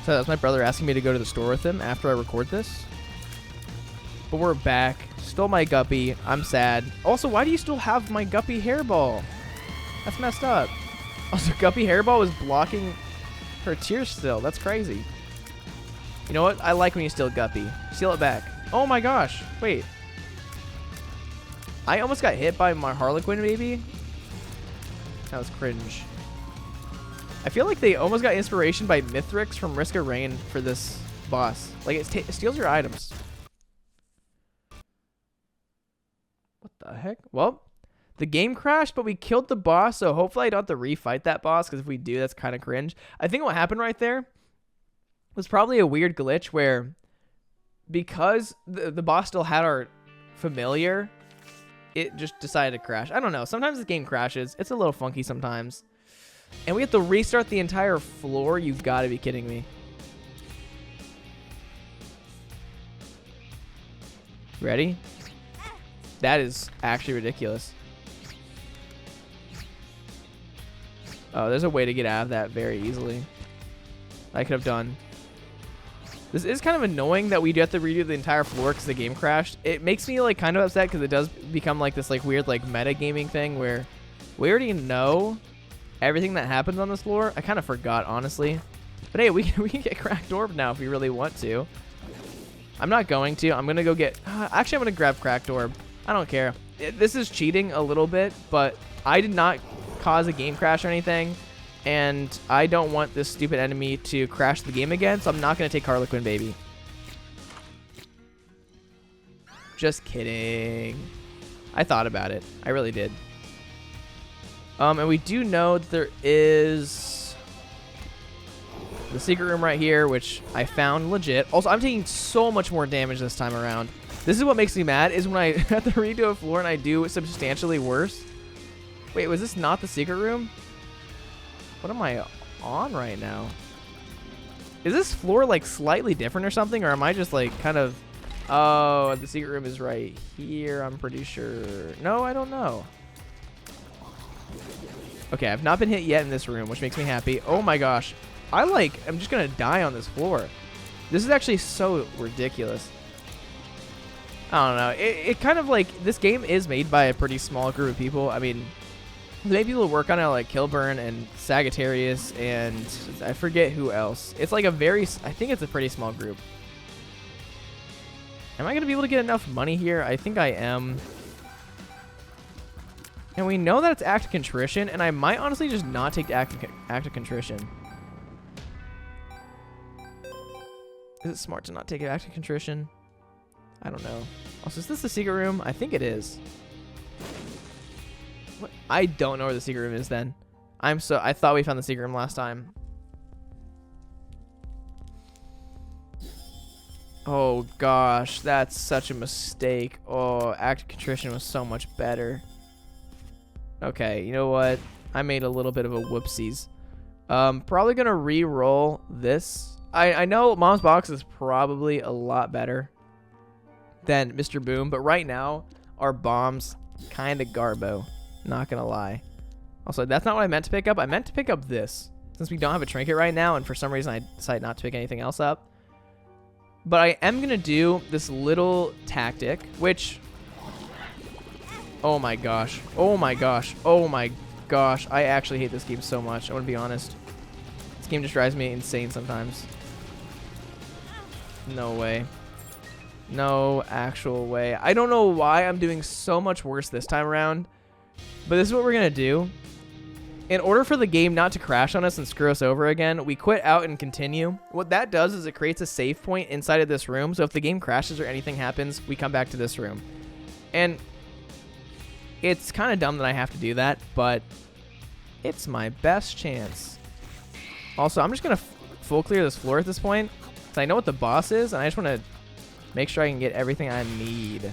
So that's my brother asking me to go to the store with him after I record this. But we're back. Stole my guppy. I'm sad. Also, why do you still have my guppy hairball? That's messed up. Also, guppy hairball was blocking her tears still. That's crazy. You know what? I like when you steal guppy. Steal it back. Oh my gosh. Wait. I almost got hit by my Harlequin baby. That was cringe. I feel like they almost got inspiration by Mithrix from Risk of Rain for this boss. Like, it steals your items. What the heck? Well, the game crashed, but we killed the boss, so hopefully I don't have to refight that boss, because if we do, that's kind of cringe. I think what happened right there was probably a weird glitch where because the boss still had our familiar, it just decided to crash. I don't know. Sometimes the game crashes. It's a little funky sometimes. And we have to restart the entire floor? You've got to be kidding me. Ready? That is actually ridiculous. Oh, there's a way to get out of that very easily. I could have done. This is kind of annoying that we do have to redo the entire floor because the game crashed. It makes me like kind of upset because it does become like this like weird like metagaming thing where we already know everything that happens on this floor. I kind of forgot, honestly. But hey, we can get cracked orb now if we really want to. I'm not going to. I'm going to go get... actually, I'm going to grab cracked orb. I don't care. This is cheating a little bit, but I did not cause a game crash or anything. And I don't want this stupid enemy to crash the game again, so I'm not going to take Harlequin baby. Just kidding. I thought about it. I really did. And we do know that there is the secret room right here, which I found legit. Also, I'm taking so much more damage this time around. This is what makes me mad, is when I have to redo a floor and I do substantially worse. Wait, was this not the secret room? What am I on right now? Is this floor like slightly different or something? Or am I just like kind of... Oh, the secret room is right here, I'm pretty sure. No, I don't know. Okay, I've not been hit yet in this room, which makes me happy. Oh my gosh. I'm just going to die on this floor. This is actually so ridiculous. I don't know. It kind of like, this game is made by a pretty small group of people. I mean, the main people who work on it are like Kilburn and Sagittarius and I forget who else. It's like a very, I think it's a pretty small group. Am I going to be able to get enough money here? I think I am. And we know that it's Act of Contrition, and I might honestly just not take the Act of Contrition. Is it smart to not take an Act of Contrition? I don't know. Also, is this the secret room? I think it is. What? I don't know where the secret room is then. I thought we found the secret room last time. Oh gosh, that's such a mistake. Oh, Act of Contrition was so much better. Okay, you know what? I made a little bit of a whoopsies. Probably gonna re-roll this. I know Mom's Box is probably a lot better than Mr. Boom, but right now our bombs kind of garbo. Not gonna lie. Also, that's not what I meant to pick up. I meant to pick up this. since we don't have a trinket right now, and for some reason I decided not to pick anything else up. But I am going to do this little tactic, which... Oh my gosh. Oh my gosh. Oh my gosh. I actually hate this game so much. I want to be honest. This game just drives me insane sometimes. No way. No actual way. I don't know why I'm doing so much worse this time around, but this is what we're going to do. In order for the game not to crash on us and screw us over again, we quit out and continue. What that does is it creates a save point inside of this room, so if the game crashes or anything happens, we come back to this room. And it's kind of dumb that I have to do that, but it's my best chance. Also, I'm just going to full clear this floor at this point, because I know what the boss is, and I just want to make sure I can get everything I need.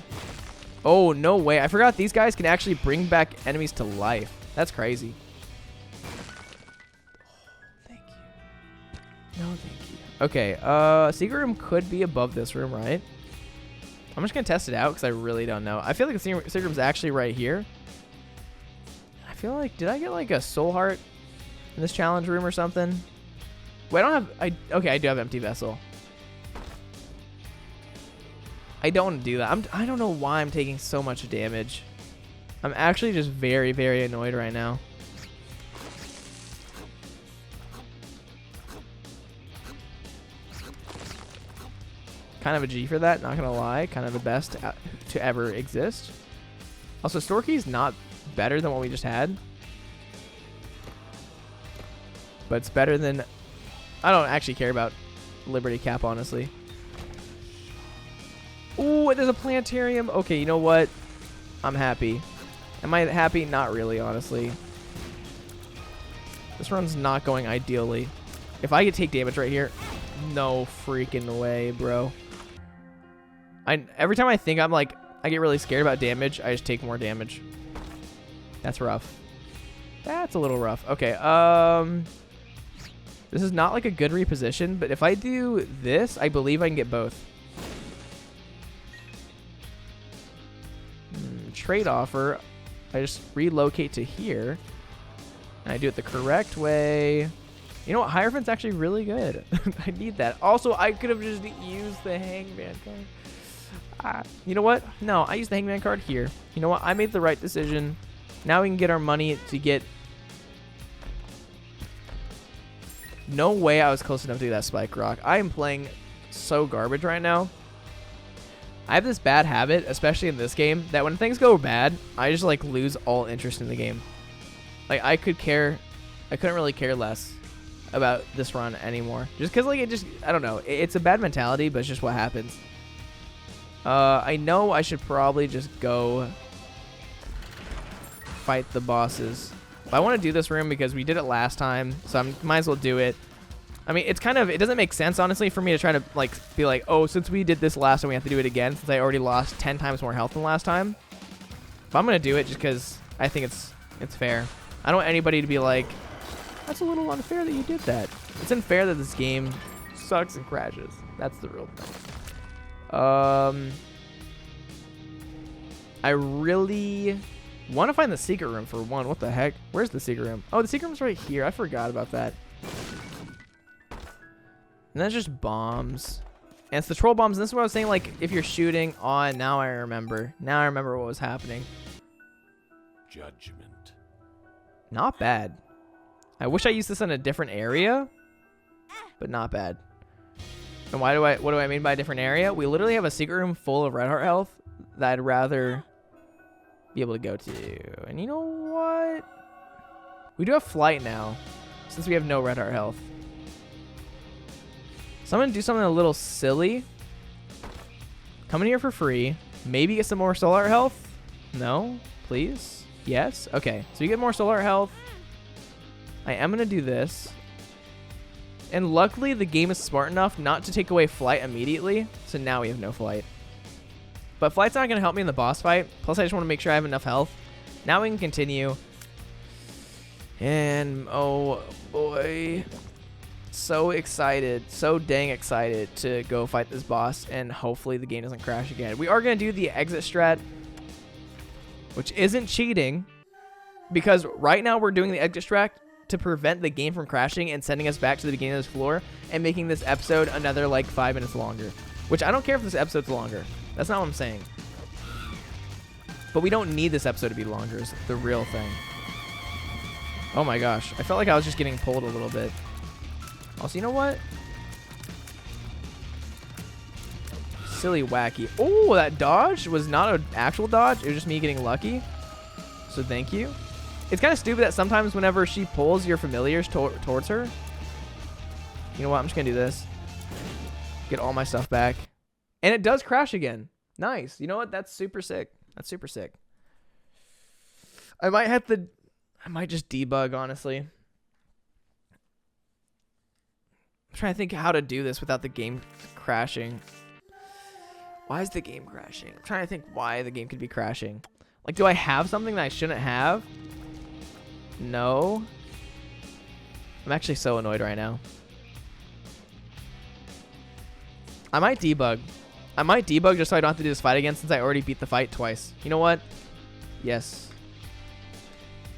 Oh, no way. I forgot these guys can actually bring back enemies to life. That's crazy. No, thank you. Okay, secret room could be above this room, right? I'm just going to test it out because I really don't know. I feel like the secret room's actually right here. I feel like, did I get like a soul heart in this challenge room or something? Wait, I don't have, okay, I do have empty vessel. I don't want to do that. I don't know why I'm taking so much damage. I'm actually just very, very annoyed right now. Kind of a G for that, not gonna lie. Kind of the best to ever exist. Also, Storky's not better than what we just had, but it's better than... I don't actually care about Liberty Cap, honestly. Ooh, there's a planetarium. Okay, you know what? I'm happy. Am I happy? Not really, honestly. This run's not going ideally. If I could take damage right here, no freaking way, bro. Every time I think I'm like, I get really scared about damage, I just take more damage. That's rough. That's a little rough. Okay, this is not like a good reposition, but if I do this, I believe I can get both. Trade offer. I just relocate to here, and I do it the correct way. You know what? Hierophant's actually really good. I need that. Also, I could have just used the Hangman card. You know what? No, I used the Hangman card here. You know what? I made the right decision. Now we can get our money to get... No way I was close enough to do that Spike Rock. I am playing so garbage right now. I have this bad habit, especially in this game, that when things go bad, I just like lose all interest in the game. Like I couldn't really care less about this run anymore. Just because like I don't know. It's a bad mentality, but it's just what happens. I know I should probably just go fight the bosses. But I want to do this room because we did it last time, so I might as well do it. I mean, it doesn't make sense, honestly, for me to try to like be like, oh, since we did this last time, we have to do it again, since I already lost 10 times more health than last time. But I'm going to do it just because I think it's fair. I don't want anybody to be like, that's a little unfair that you did that. It's unfair that this game sucks and crashes. That's the real thing. I really want to find the secret room for one. What the heck? Where's the secret room? Oh, the secret room's right here. I forgot about that. And that's just bombs. And it's the troll bombs. And this is what I was saying, like, if you're shooting on... Now I remember. Now I remember what was happening. Judgment. Not bad. I wish I used this in a different area, but not bad. And what do I mean by a different area? We literally have a secret room full of red heart health that I'd rather be able to go to. And you know what? We do have flight now, since we have no red heart health. So I'm going to do something a little silly. Come in here for free. Maybe get some more soul heart health. No? Please? Yes? Okay. So you get more soul heart health. I am going to do this. And luckily, the game is smart enough not to take away flight immediately. So now we have no flight. But flight's not going to help me in the boss fight. Plus, I just want to make sure I have enough health. Now we can continue. And, oh boy. So excited. So dang excited to go fight this boss. And hopefully the game doesn't crash again. We are going to do the exit strat, which isn't cheating. Because right now we're doing the exit strat to prevent the game from crashing and sending us back to the beginning of this floor and making this episode another like 5 minutes longer. Which I don't care if this episode's longer. That's not what I'm saying. But we don't need this episode to be longer is the real thing. Oh my gosh. I felt like I was just getting pulled a little bit. Also, you know what? Silly wacky. Oh, that dodge was not an actual dodge. It was just me getting lucky. So thank you. It's kind of stupid that sometimes whenever she pulls your familiars towards her. You know what? I'm just going to do this. Get all my stuff back. And it does crash again. Nice. You know what? That's super sick. That's super sick. I might just debug, honestly. I'm trying to think how to do this without the game crashing. Why is the game crashing? I'm trying to think why the game could be crashing. Like, do I have something that I shouldn't have? No. I'm actually so annoyed right now. I might debug. I might debug just so I don't have to do this fight again since I already beat the fight twice. You know what? Yes.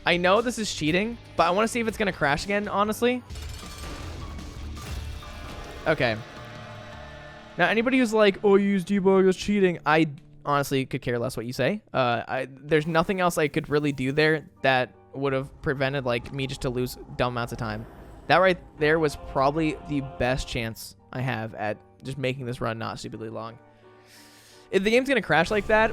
I know this is cheating, but I want to see if it's going to crash again, honestly. Okay. Now, anybody who's like, oh, you use debug, it's cheating. I honestly could care less what you say. There's nothing else I could really do there that would have prevented like me just to lose dumb amounts of time. That right there was probably the best chance I have at just making this run not stupidly long. If the game's gonna crash like that,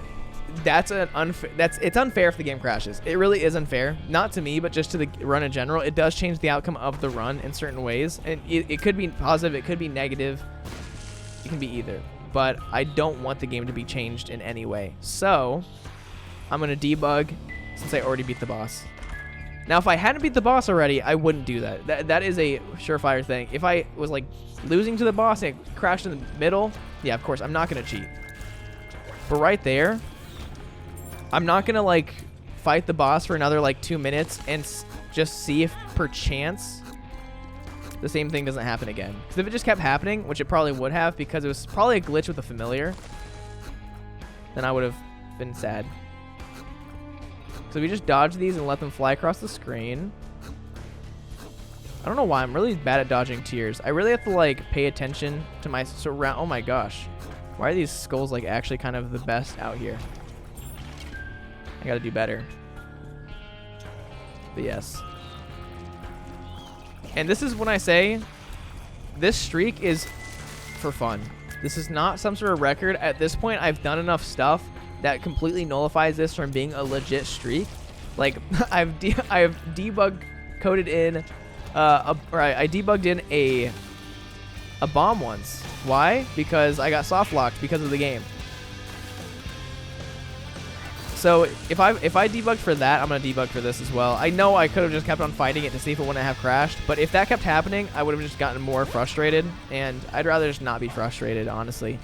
it's unfair if the game crashes. It really is unfair, not to me, but just to the run in general. It does change the outcome of the run in certain ways, and it could be positive, it could be negative, it can be either. But I don't want the game to be changed in any way, so I'm gonna debug since I already beat the boss. Now, if I hadn't beat the boss already, I wouldn't do that. That is a surefire thing. If I was like losing to the boss and it crashed in the middle, yeah, of course, I'm not gonna cheat. But right there, I'm not gonna like fight the boss for another like 2 minutes and just see if perchance the same thing doesn't happen again. Because if it just kept happening, which it probably would have because it was probably a glitch with a familiar, then I would have been sad. So we just dodge these and let them fly across the screen. I don't know why. I'm really bad at dodging tears. I really have to like pay attention to my surround. Oh my gosh. Why are these skulls like actually kind of the best out here? I gotta do better. But yes. And this is when I say this streak is for fun. This is not some sort of record. At this point, I've done enough stuff that completely nullifies this from being a legit streak. Like I've debug coded in I debugged in a bomb once. Why? Because I got soft locked because of the game. So if I debugged for that, I'm gonna debug for this as well. I know I could have just kept on fighting it to see if it wouldn't have crashed, but if that kept happening, I would have just gotten more frustrated, and I'd rather just not be frustrated, honestly.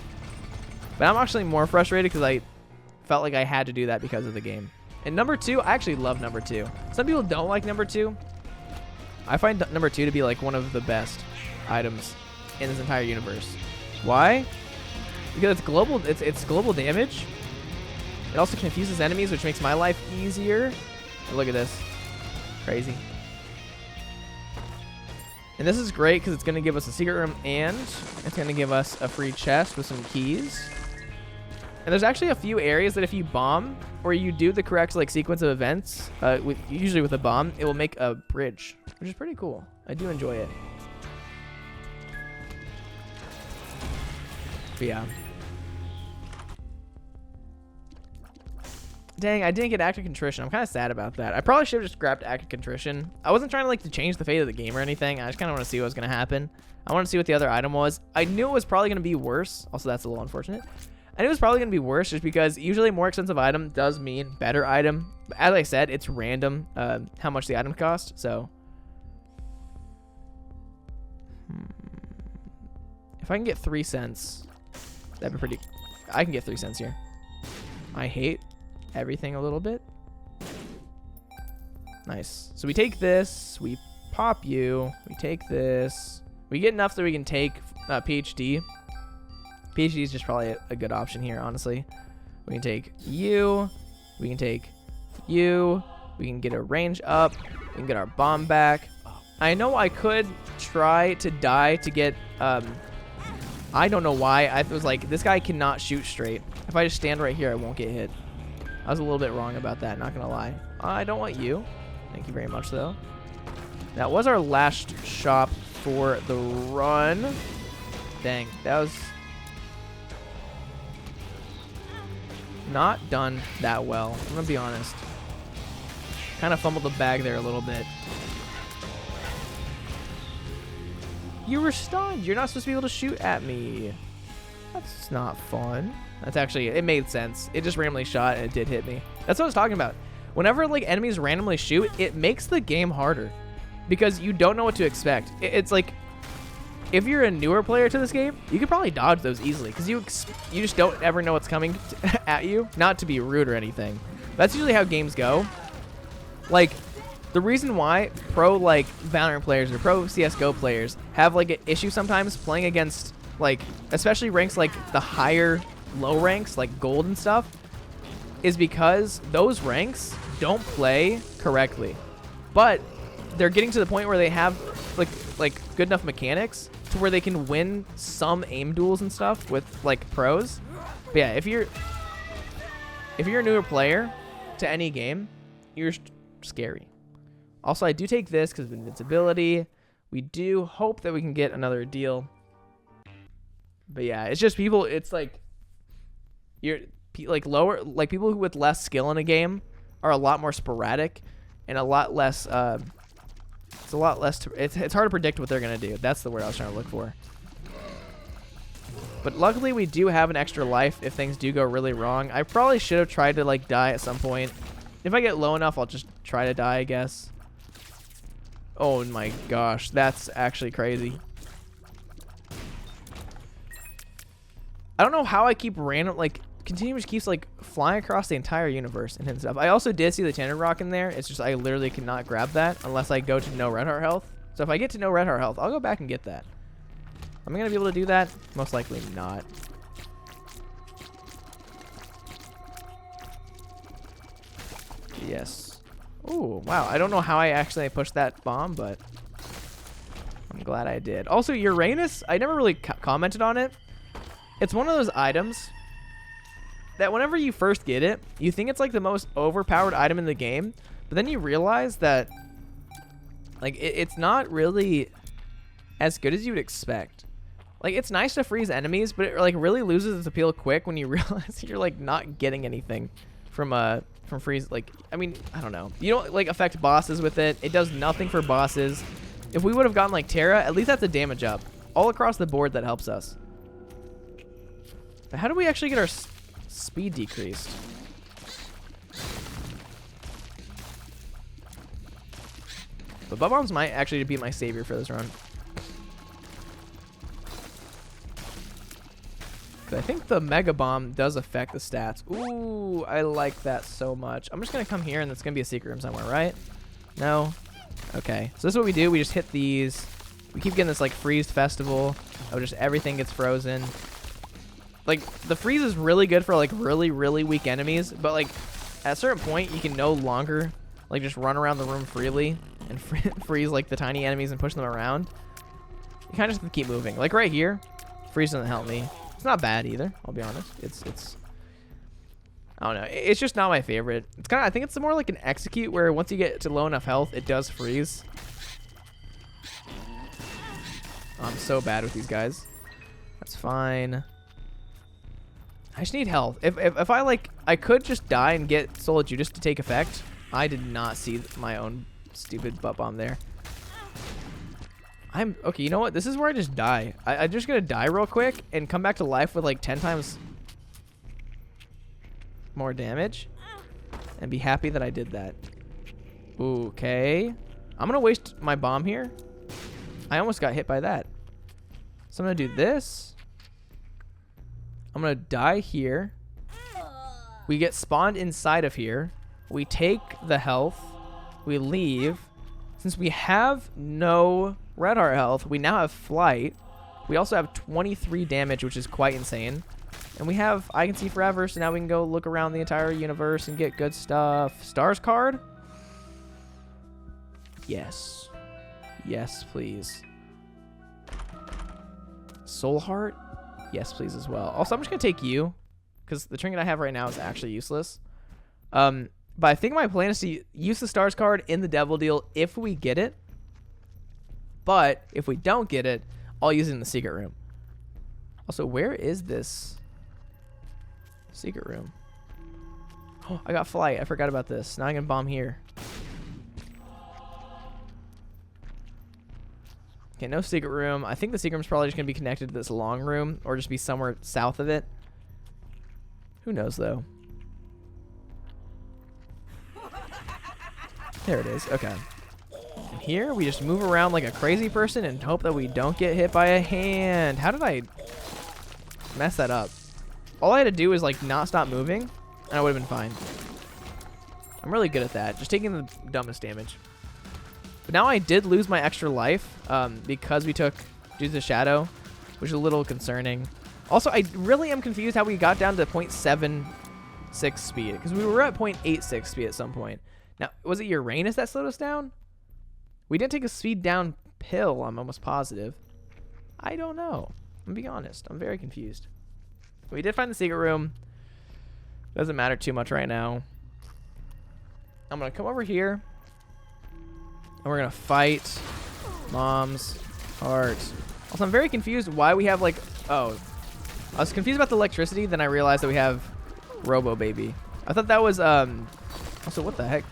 But I'm actually more frustrated because I felt like I had to do that because of the game. And number 2, I actually love number 2. Some people don't like number 2. I find number 2 to be like one of the best items in this entire universe. Why? Because it's global. It's global damage. It also confuses enemies, which makes my life easier. But look at this, crazy. And this is great because it's going to give us a secret room and it's going to give us a free chest with some keys. And there's actually a few areas that if you bomb or you do the correct like sequence of events, usually with a bomb, it will make a bridge, which is pretty cool. I do enjoy it. But yeah. Dang, I didn't get Act of Contrition. I'm kind of sad about that. I probably should have just grabbed Act of Contrition. I wasn't trying to like to change the fate of the game or anything. I just kind of want to see what was going to happen. I want to see what the other item was. I knew it was probably going to be worse. Also, that's a little unfortunate. I knew it was probably going to be worse just because usually a more expensive item does mean better item. But as I said, it's random how much the item cost. So if I can get 3 cents, that'd be pretty. I can get 3 cents here. I hate everything a little bit. Nice. So we take this, we pop you, we take this, we get enough that we can take PhD. PhD is just probably a good option here, honestly. We can take you, we can take you, we can get a range up, we can get our bomb back. Oh, I know I could try to die to get, I don't know why. I was like, this guy cannot shoot straight. If I just stand right here, I won't get hit. I was a little bit wrong about that, not gonna lie. I don't want you. Thank you very much, though. That was our last shop for the run. Dang, that was not done that well. I'm gonna be honest. Kind of fumbled the bag there a little bit. You were stunned. You're not supposed to be able to shoot at me. That's not fun. That's actually, it made sense. It just randomly shot and it did hit me. That's what I was talking about. Whenever like enemies randomly shoot, it makes the game harder because you don't know what to expect. It's like, if you're a newer player to this game, you could probably dodge those easily because you just don't ever know what's coming at you. Not to be rude or anything. That's usually how games go. Like, the reason why pro like Valorant players or pro CSGO players have like an issue sometimes playing against like, especially ranks like the higher low ranks like gold and stuff, is because those ranks don't play correctly. But they're getting to the point where they have like good enough mechanics to where they can win some aim duels and stuff with like pros. But yeah, if you're a newer player to any game, you're scary. Also, I do take this because of invincibility. We do hope that we can get another deal. But yeah, it's just people, it's like, you're like lower, like people who with less skill in a game are a lot more sporadic and a lot less, it's a lot less, it's hard to predict what they're going to do. That's the word I was trying to look for. But luckily we do have an extra life if things do go really wrong. I probably should have tried to like die at some point. If I get low enough, I'll just try to die, I guess. Oh my gosh, that's actually crazy. I don't know how I keep random, like, continuous keeps, like, flying across the entire universe and hitting stuff. I also did see the Tanner Rock in there. It's just I literally cannot grab that unless I go to no red heart health. So if I get to no red heart health, I'll go back and get that. Am I going to be able to do that? Most likely not. Yes. Oh, wow. I don't know how I actually pushed that bomb, but I'm glad I did. Also, Uranus, I never really commented on it. It's one of those items that whenever you first get it, you think it's like the most overpowered item in the game, but then you realize that like it's not really as good as you would expect. Like, it's nice to freeze enemies, but it like really loses its appeal quick when you realize you're like not getting anything from freeze. Like, I mean, I don't know. You don't like affect bosses with it. It does nothing for bosses. If we would have gotten like Terra, at least that's a damage up. All across the board that helps us. But how do we actually get our speed decreased? But Bub Bombs might actually be my savior for this run. I think the Mega Bomb does affect the stats. Ooh, I like that so much. I'm just going to come here and it's going to be a secret room somewhere, right? No? Okay. So this is what we do. We just hit these. We keep getting this like freeze festival of just everything gets frozen. Like, the freeze is really good for like really, really weak enemies. But like at a certain point, you can no longer like just run around the room freely and freeze like the tiny enemies and push them around. You kind of just have to keep moving. Like right here, freeze doesn't help me. It's not bad either, I'll be honest. It's I don't know. It's just not my favorite. It's kind of, I think it's more like an execute where once you get to low enough health, it does freeze. I'm so bad with these guys. That's fine. I just need health. If I like, I could just die and get Soul of Judas to take effect. I did not see my own stupid butt bomb there. Okay, you know what? This is where I just die. I'm just going to die real quick and come back to life with like 10 times more damage. And be happy that I did that. Okay. I'm going to waste my bomb here. I almost got hit by that. So I'm going to do this. I'm going to die here. We get spawned inside of here. We take the health. We leave. Since we have no red heart health, we now have flight. We also have 23 damage, which is quite insane. And we have I Can See Forever, so now we can go look around the entire universe and get good stuff. Stars card? Yes. Yes, please. Soul Heart? Yes, please as well. Also, I'm just going to take you, because the trinket I have right now is actually useless. But I think my plan is to use the stars card in the devil deal if we get it. But if we don't get it, I'll use it in the secret room. Also, where is this secret room? Oh, I got flight. I forgot about this. Now I can bomb here. Okay, no secret room. I think the secret room's probably just going to be connected to this long room or just be somewhere south of it. Who knows, though? There it is. Okay. And here, we just move around like a crazy person and hope that we don't get hit by a hand. How did I mess that up? All I had to do was, like, not stop moving, and I would have been fine. I'm really good at that. Just taking the dumbest damage. But now I did lose my extra life because we took due to the shadow, which is a little concerning. Also, I really am confused how we got down to 0.76 speed, because we were at 0.86 speed at some point. Now, was it Uranus that slowed us down? We didn't take a speed down pill, I'm almost positive. I don't know. I'm being honest. I'm very confused. We did find the secret room. Doesn't matter too much right now. I'm going to come over here. And we're going to fight Mom's heart. Also, I'm very confused why we have, like... Oh. I was confused about the electricity. Then I realized that we have Robo Baby. I thought that was... Also, what the heck?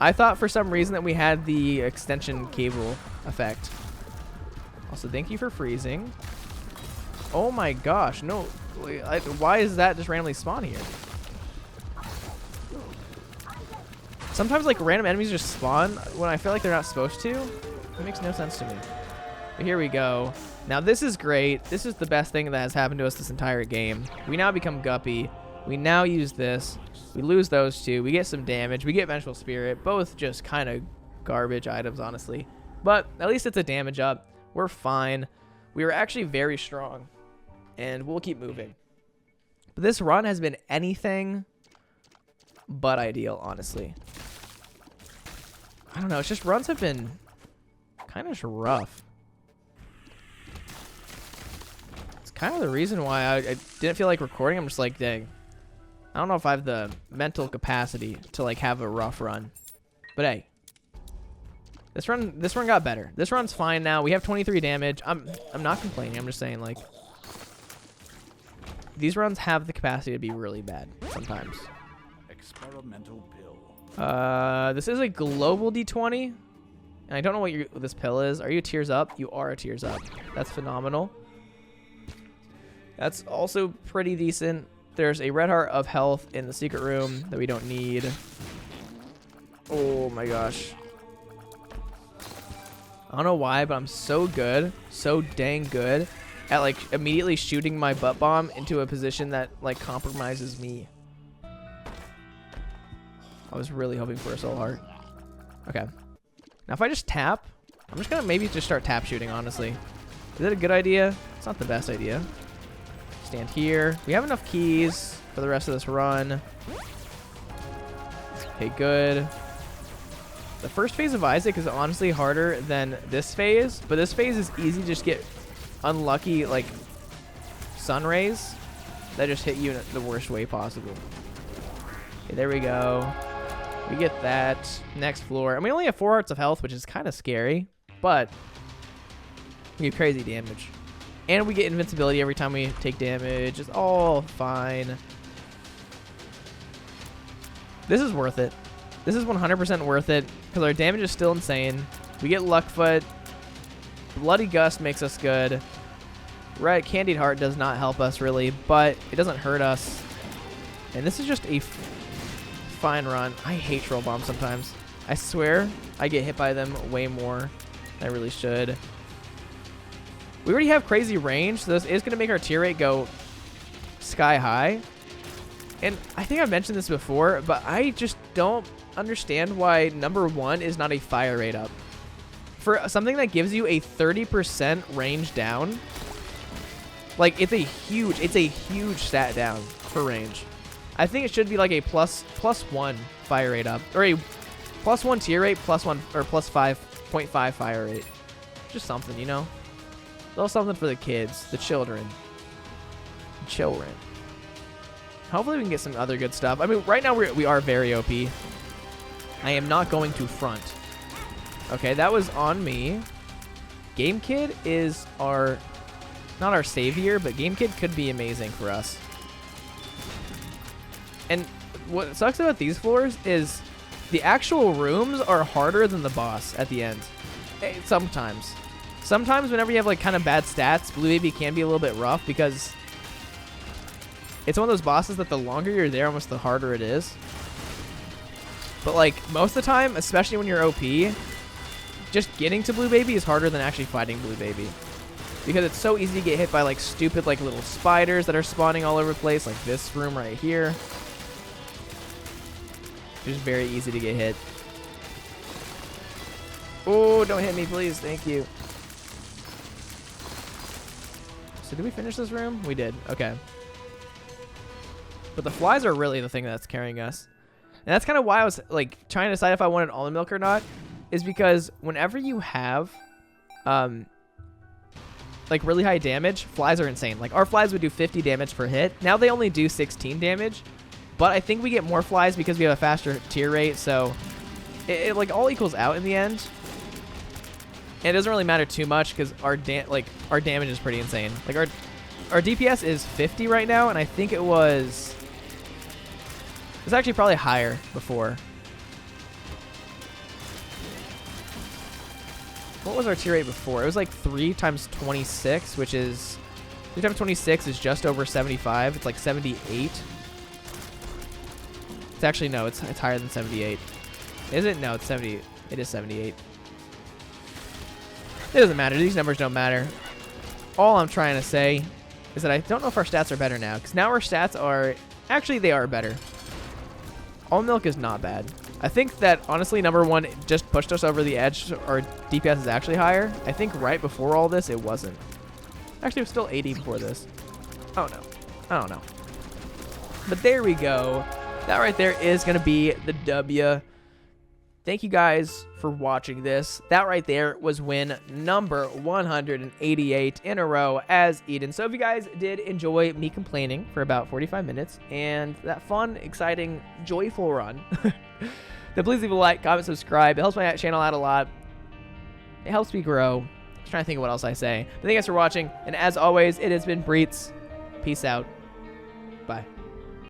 I thought for some reason that we had the extension cable effect. Also, thank you for freezing. Oh my gosh, no. Why is that just randomly spawn here? Sometimes, like, random enemies just spawn when I feel like they're not supposed to. It makes no sense to me. But here we go. Now, this is great. This is the best thing that has happened to us this entire game. We now become Guppy. We now use this. We lose those two. We get some damage. We get Vengeful Spirit. Both just kind of garbage items, honestly. But at least it's a damage up. We're fine. We were actually very strong. And we'll keep moving. But this run has been anything but ideal, honestly. I don't know. It's just runs have been kind of rough. It's kind of the reason why I didn't feel like recording. I'm just like, dang. I don't know if I have the mental capacity to, like, have a rough run. But hey. This run got better. This run's fine now. We have 23 damage. I'm not complaining. I'm just saying, like, these runs have the capacity to be really bad sometimes. Experimental pill. This is a global D20. And I don't know what this pill is. Are you Tears Up? You are a Tears Up. That's phenomenal. That's also pretty decent. There's a red heart of health in the secret room that we don't need. Oh my gosh. I don't know why, but I'm so good, so dang good at, like, immediately shooting my butt bomb into a position that, like, compromises me. I was really hoping for a soul heart. Okay. Now if I just tap, I'm just gonna maybe just start tap shooting, honestly. Is that a good idea? It's not the best idea. Stand here. We have enough keys for the rest of this run. Okay, good. The first phase of Isaac is honestly harder than this phase, but this phase is easy to just get unlucky, like, sun rays that just hit you in the worst way possible. Okay, there we go. We get that. Next floor. And we only have 4 hearts of health, which is kind of scary, but we get crazy damage. And we get invincibility every time we take damage. It's all fine. This is worth it. This is 100% worth it because our damage is still insane. We get Luckfoot. Bloody Gust makes us good. Red Candied Heart does not help us really, but it doesn't hurt us. And this is just a fine run. I hate Troll Bombs sometimes. I swear I get hit by them way more than I really should. We already have crazy range, so this is going to make our tier rate go sky high. And I think I've mentioned this before, but I just don't understand why number 1 is not a fire rate up. For something that gives you a 30% range down, like, it's a huge stat down for range. I think it should be like a plus 1 fire rate up, or a plus 1 tier rate, plus 1 or plus 5 0.5 fire rate. Just something, you know? A little something for the kids, the children. Hopefully we can get some other good stuff. I mean, right now we are very OP. I am not going to front. Okay, that was on me. Game Kid is our... not our savior, but Game Kid could be amazing for us. And what sucks about these floors is the actual rooms are harder than the boss at the end. Sometimes. Sometimes whenever you have like kind of bad stats, Blue Baby can be a little bit rough because it's one of those bosses that the longer you're there, almost the harder it is. But like most of the time, especially when you're OP, just getting to Blue Baby is harder than actually fighting Blue Baby. Because it's so easy to get hit by like stupid like little spiders that are spawning all over the place, like this room right here. Just very easy to get hit. Oh, don't hit me, please. Thank you. So did we finish this room? We did. Okay. But the flies are really the thing that's carrying us. And that's kind of why I was like trying to decide if I wanted almond milk or not. Is because whenever you have like really high damage, flies are insane. Like our flies would do 50 damage per hit. Now they only do 16 damage. But I think we get more flies because we have a faster tier rate. So it like all equals out in the end. And it doesn't really matter too much because our damage is pretty insane. Like our DPS is 50 right now, and I think it was actually probably higher before. What was our tier rate before? It was like 3 times 26, which is 3 times 26 is just over 75. It's like 78. It's actually no, it's higher than 78. Is it? No, it's 70. It is 78. It doesn't matter. These numbers don't matter. All I'm trying to say is that I don't know if our stats are better now. Because now our stats are... Actually, they are better. Almond Milk is not bad. I think that, honestly, number one just pushed us over the edge. Our DPS is actually higher. I think right before all this, it wasn't. Actually, it was still 80 before this. Oh, no. I don't know. But there we go. That right there is going to be the W. Thank you guys for watching this. That right there was win number 188 in a row as Eden. So if you guys did enjoy me complaining for about 45 minutes and that fun, exciting, joyful run, then please leave a like, comment, subscribe. It helps my channel out a lot. It helps me grow. I'm trying to think of what else I say. But thank you guys for watching. And as always, it has been Priets. Peace out.